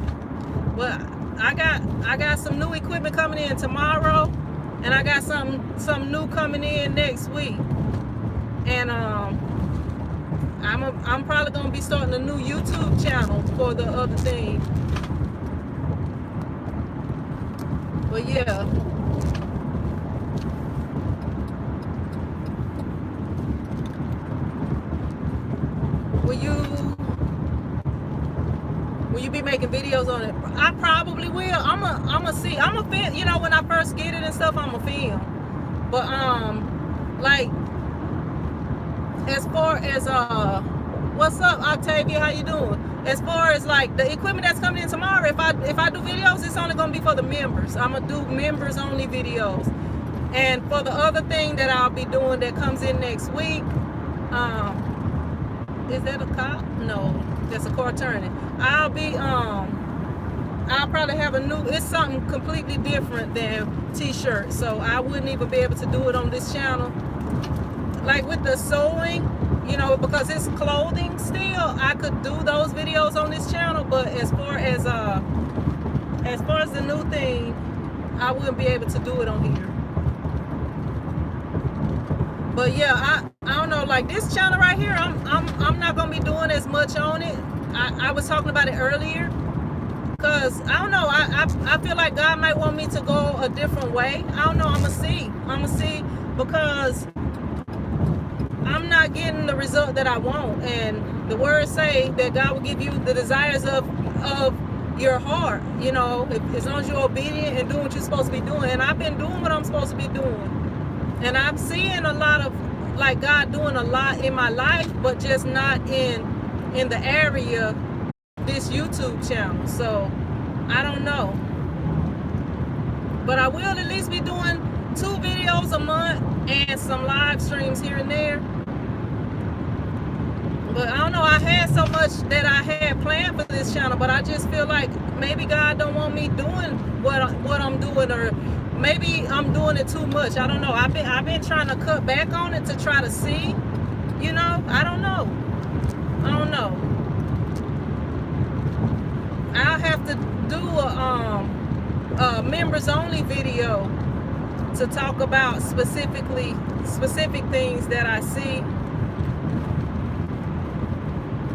But I got some new equipment coming in tomorrow, and I got some new coming in next week. And I'm probably gonna be starting a new YouTube channel for the other thing. But yeah. Will you be making videos on it? I probably will. I'ma see. I'ma film. You know, when I first get it and stuff, I'ma film. But like, as far as what's up, Octavia? How you doing? As far as like the equipment that's coming in tomorrow, if I do videos, it's only gonna be for the members. I'm gonna do members only videos. And for the other thing that I'll be doing that comes in next week, is that a cop? No, that's a car turning. I'll probably have it's something completely different than T-shirt. So I wouldn't even be able to do it on this channel. Like with the sewing, you know, because it's clothing still, I could do those videos on this channel. But as far as the new thing, I wouldn't be able to do it on here. But yeah, I don't know, like this channel right here, I'm not gonna be doing as much on it. I was talking about it earlier, because I don't know, I feel like God might want me to go a different way. I don't know, I'm gonna see, because I'm not getting the result that I want. And the words say that God will give you the desires of your heart, you know, as long as you're obedient and doing what you're supposed to be doing. And I've been doing what I'm supposed to be doing. And I'm seeing a lot of, like, God doing a lot in my life, but just not in the area this YouTube channel. So I don't know, but I will at least be doing 2 videos a month and some live streams here and there. But I don't know, I had so much that I had planned for this channel, but I just feel like maybe God don't want me doing what I'm doing, or maybe I'm doing it too much. I don't know. I've been trying to cut back on it to try to see, you know. I don't know. I'll have to do a members only video to talk about specific things that I see.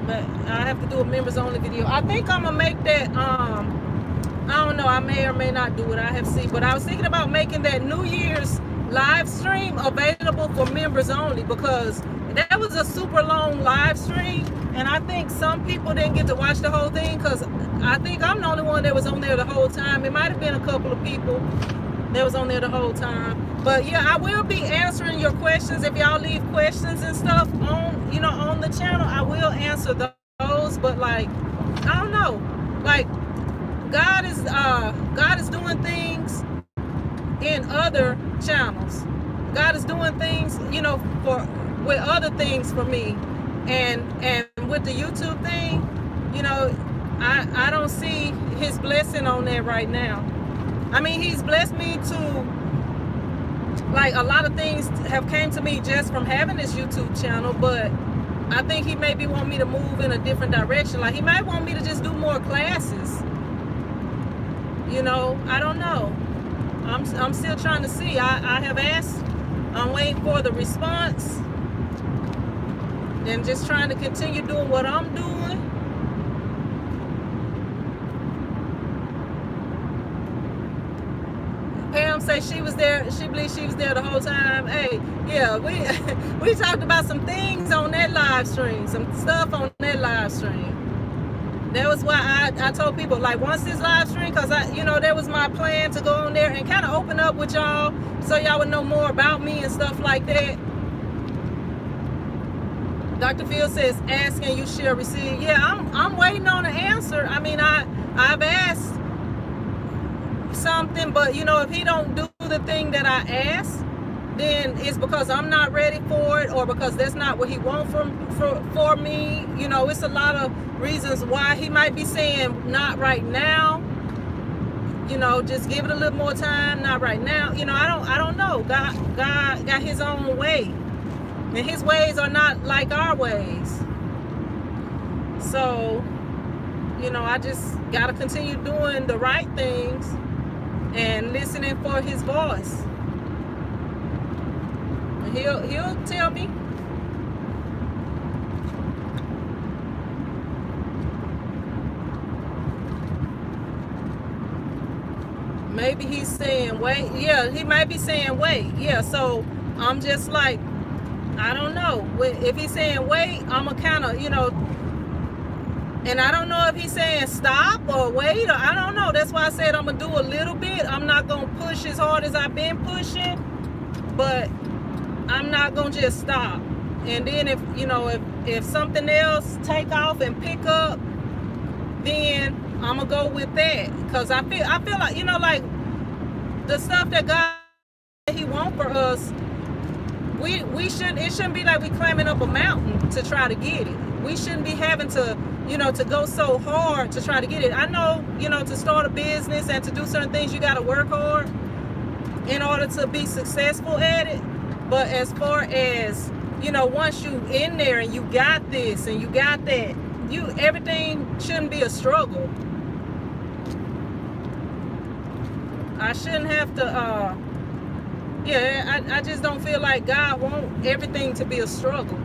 But I have to do a members only video. I think I'm gonna make that I don't know, I may or may not do it, I have to see. But I was thinking about making that New Year's live stream available for members only, because that was a super long live stream, and I think some people didn't get to watch the whole thing, because I think I'm the only one that was on there the whole time. It might have been a couple of people that was on there the whole time. But yeah, I will be answering your questions. If y'all leave questions and stuff on, you know, on the channel, I will answer those. But like, I don't know, like God is doing things in other channels. God is doing things, you know, with other things for me, and with the YouTube thing, you know, I don't see his blessing on that right now. I mean, he's blessed me to, like, a lot of things have came to me just from having this YouTube channel, but I think he maybe want me to move in a different direction. Like, he might want me to just do more classes. You know, I don't know. I'm still trying to see. I have asked. I'm waiting for the response. And just trying to continue doing what I'm doing. Pam said she was there. She believes she was there the whole time. Hey, yeah, we talked about some things on that live stream, some stuff on that live stream. That was why I told people, like, once this live stream, because you know, that was my plan to go on there and kind of open up with y'all, so y'all would know more about me and stuff like that. Dr. Phil says, ask and you shall receive. Yeah, I'm waiting on an answer. I mean, I've asked something, but you know, if he don't do the thing that I asked, then it's because I'm not ready for it, or because that's not what he wants for me. You know, it's a lot of reasons why he might be saying not right now. You know, just give it a little more time, not right now. You know, I don't know. God got his own way, and his ways are not like our ways. So, you know, I just gotta continue doing the right things and listening for his voice. He'll tell me. Maybe he's saying wait. Yeah, he might be saying wait. Yeah, so I'm just like, I don't know. If he's saying wait, I'm going to kind of, you know, and I don't know if he's saying stop or wait, or I don't know. That's why I said I'm going to do a little bit. I'm not going to push as hard as I've been pushing, but I'm not going to just stop. And then if, you know, if something else take off and pick up, then I'm going to go with that. Because I feel like, you know, like the stuff that God, he wants for us, it shouldn't be like we climbing up a mountain to try to get it. We shouldn't be having to, you know, to go so hard to try to get it. I know, you know, to start a business and to do certain things, you got to work hard in order to be successful at it. But as far as, you know, once you in there and you got this and you got that, everything shouldn't be a struggle. I shouldn't have to, I just don't feel like God wants everything to be a struggle.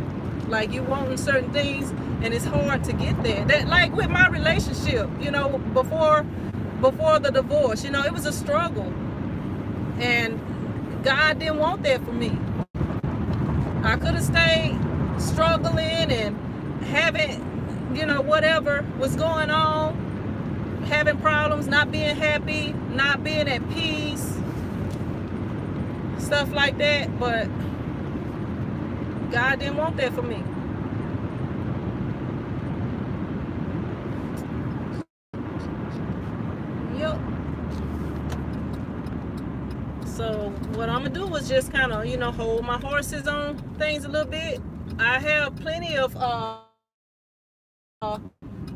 Like, you wanting certain things and it's hard to get there. That, like with my relationship, you know, before the divorce, you know, it was a struggle. And God didn't want that for me. I could have stayed struggling and having, you know, whatever was going on, having problems, not being happy, not being at peace, stuff like that. But God didn't want that for me. Yep. So what I'm gonna do is just kind of, you know, hold my horses on things a little bit. I have plenty of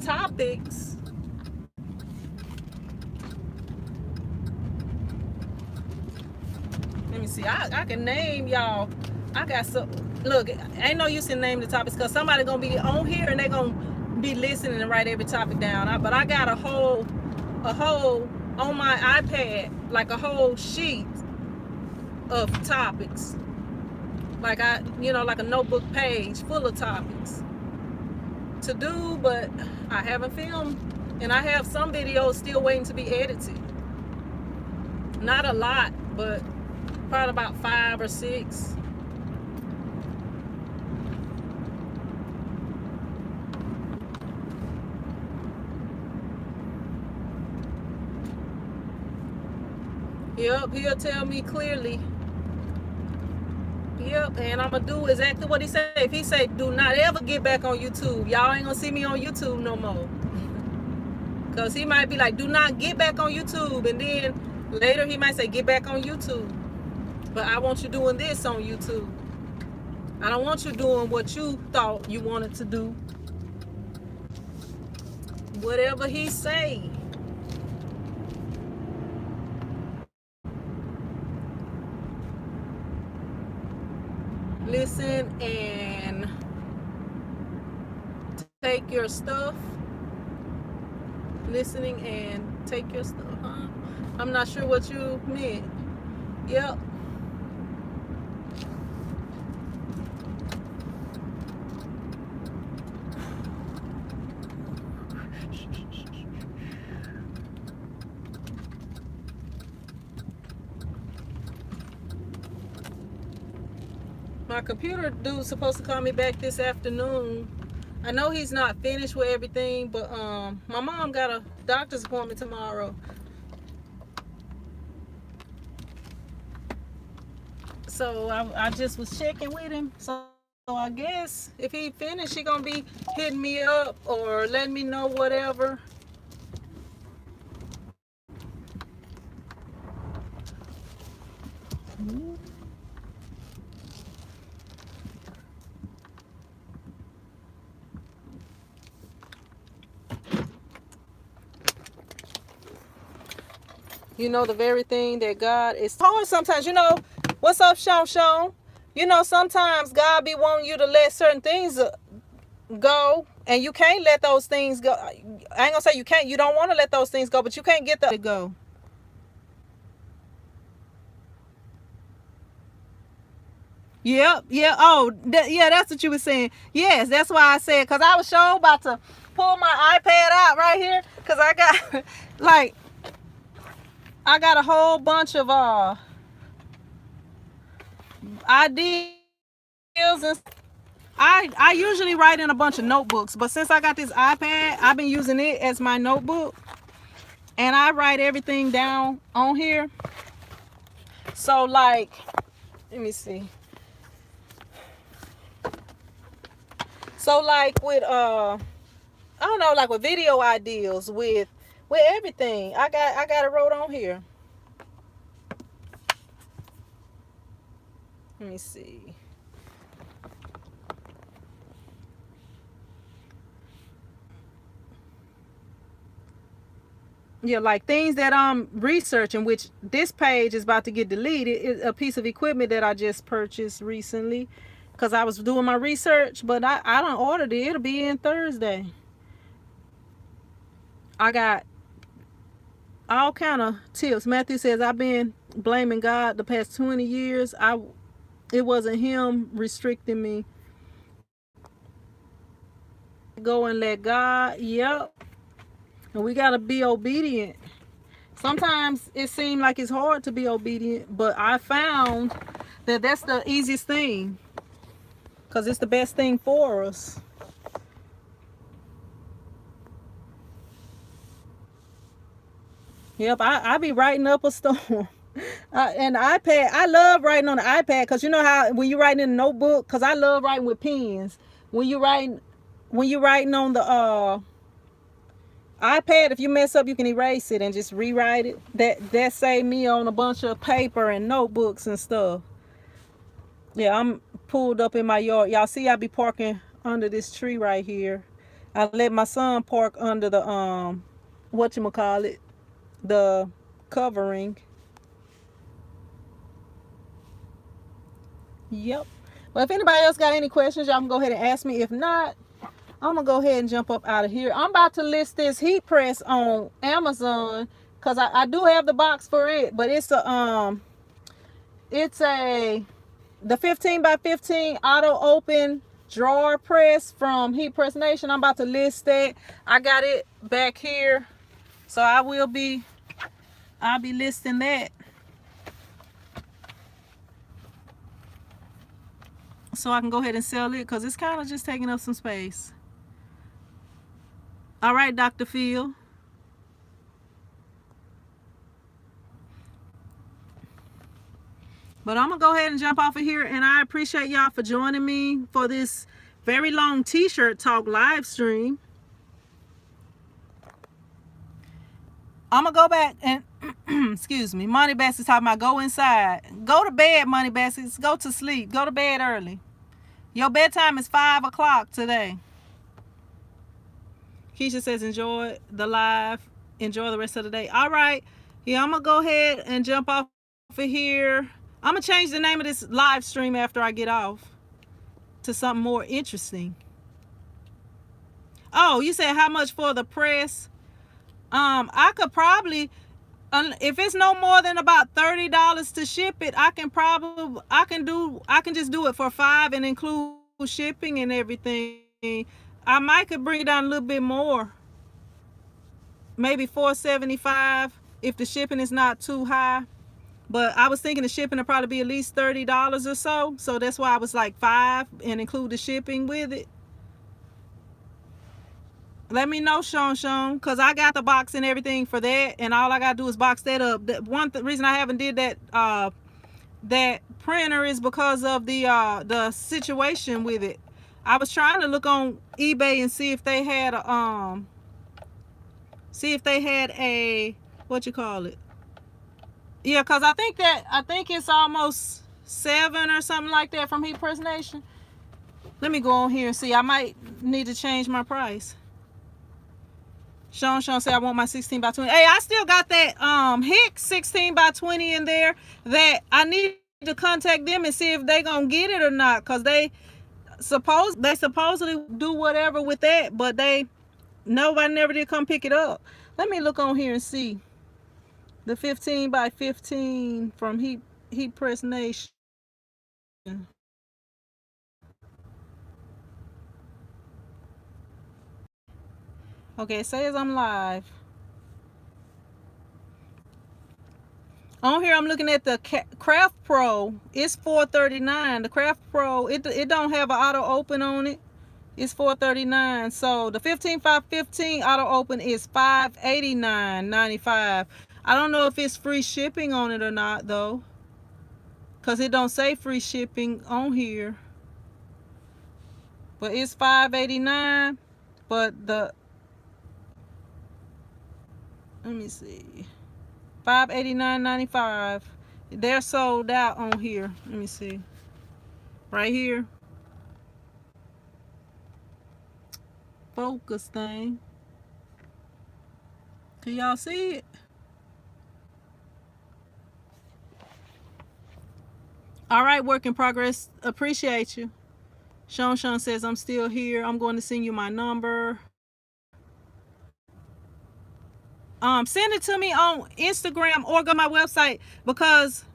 topics. Let me see. I can name y'all. I got some. Look, ain't no use in naming the topics because somebody gonna be on here and they gonna be listening and write every topic down. But I got a whole a whole, on my iPad, like a whole sheet of topics. Like like a notebook page full of topics to do, but I haven't filmed. And I have some videos still waiting to be edited. Not a lot, but probably about 5 or 6. Yep, he'll tell me clearly. Yep, and I'm gonna do exactly what he said. If he say, do not ever get back on YouTube, y'all ain't gonna see me on YouTube no more. Because he might be like, do not get back on YouTube. And then later he might say, get back on YouTube. But I want you doing this on YouTube. I don't want you doing what you thought you wanted to do. Whatever he say. Listen and take your stuff. Listening and take your stuff, huh? I'm not sure what you meant. Yep. My computer dude's supposed to call me back this afternoon. I know he's not finished with everything, but my mom got a doctor's appointment tomorrow. So I just was checking with him. So I guess if he finished, he gonna be hitting me up or letting me know whatever. You know, the very thing that God is hard sometimes. You know, what's up, Sean? You know, sometimes God be wanting you to let certain things go, and you can't let those things go. I ain't gonna say you can't. You don't want to let those things go, but you can't get them to go. Yep. Yeah. Oh, yeah. That's what you were saying. Yes, that's why I said, because I was sure about to pull my iPad out right here, because I got like. I got a whole bunch of ideas, and I usually write in a bunch of notebooks, but since I got this iPad, I've been using it as my notebook, and I write everything down on here. So like, let me see. So like with I don't know, like with video ideas, with everything, I got it wrote on here. Let me see. Yeah, like things that I'm researching, which this page is about to get deleted. It's a piece of equipment that I just purchased recently because I was doing my research, but I don't ordered it. It'll be in Thursday. I got all kind of tips. Matthew says, I've been blaming God the past 20 years. It wasn't him restricting me. Go and let God. Yep. And we got to be obedient. Sometimes it seems like it's hard to be obedient, but I found that that's the easiest thing because it's the best thing for us. Yep, I be writing up a storm. And the iPad, I love writing on the iPad because you know how when you write in a notebook, because I love writing with pens. When you writing on the iPad, if you mess up, you can erase it and just rewrite it. That saved me on a bunch of paper and notebooks and stuff. Yeah, I'm pulled up in my yard. Y'all see I be parking under this tree right here. I let my son park under the whatchamacallit, the covering. Yep. Well, if anybody else got any questions, y'all can go ahead and ask me. If not, I'm gonna go ahead and jump up out of here. I'm about to list this heat press on Amazon because I do have the box for it, but it's a the 15 by 15 auto open drawer press from Heat Press Nation. I'm about to list that. I got it back here, so I'll be listing that, so I can go ahead and sell it because it's kind of just taking up some space. All right, Dr. Phil. But I'm going to go ahead and jump off of here, and I appreciate y'all for joining me for this very long T-shirt talk live stream. I'm going to go back and, excuse me, Money Baskets talking about go inside. Go to bed, Money Baskets. Go to sleep. Go to bed early. Your bedtime is 5 o'clock today. Keisha says enjoy the live. Enjoy the rest of the day. All right. Yeah, I'm going to go ahead and jump off of here. I'm going to change the name of this live stream after I get off to something more interesting. Oh, you said how much for the press? I could probably, if it's no more than about $30 to ship it, I can just do it for $5 and include shipping and everything. I might could bring it down a little bit more. Maybe $4.75 if the shipping is not too high. But I was thinking the shipping would probably be at least $30 or so. So that's why I was like $5 and include the shipping with it. Let me know, Sean, because I got the box and everything for that, and all I gotta do is box that up. One reason I haven't did that that printer is because of the situation with it. I was trying to look on eBay and see if they had a what you call it. Yeah, because I think it's almost 7 or something like that from Heat Press Nation. Let me go on here and see. I might need to change my price. Sean said I want my 16 by 20. Hey, I still got that Hicks 16 by 20 in there that I need to contact them and see if they gonna get it or not, because they supposedly do whatever with that, but nobody never did come pick it up. Let me look on here and see. The 15 by 15 from Heat Press Nation. Okay, it says I'm live. On here, I'm looking at the Craft Pro. It's $4.39. The Craft Pro, it don't have an auto open on it. It's $4.39. So the 15 by 15 auto open is $589.95. I don't know if it's free shipping on it or not though, because it don't say free shipping on here. But it's $589. But let me see, $589.95. They're sold out on here. Let me see. Right here. Focus thing. Can y'all see it? All right, work in progress. Appreciate you. Sean says I'm still here. I'm going to send you my number. Send it to me on Instagram or go to my website, because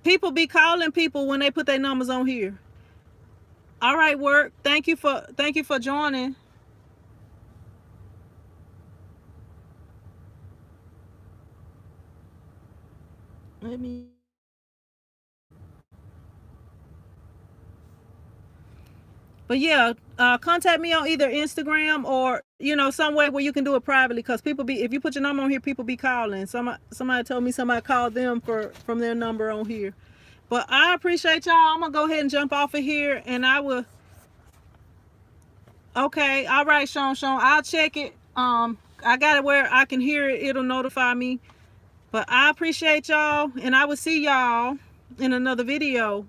people be calling people when they put their numbers on here. All right, work. Thank you for joining. Let me. But yeah, contact me on either Instagram or, somewhere where you can do it privately, because if you put your number on here, people be calling. Somebody told me somebody called them from their number on here. But I appreciate y'all. I'm gonna go ahead and jump off of here, and I will. Okay, all right, Sean. I'll check it. I got it where I can hear it. It'll notify me. But I appreciate y'all, and I will see y'all in another video.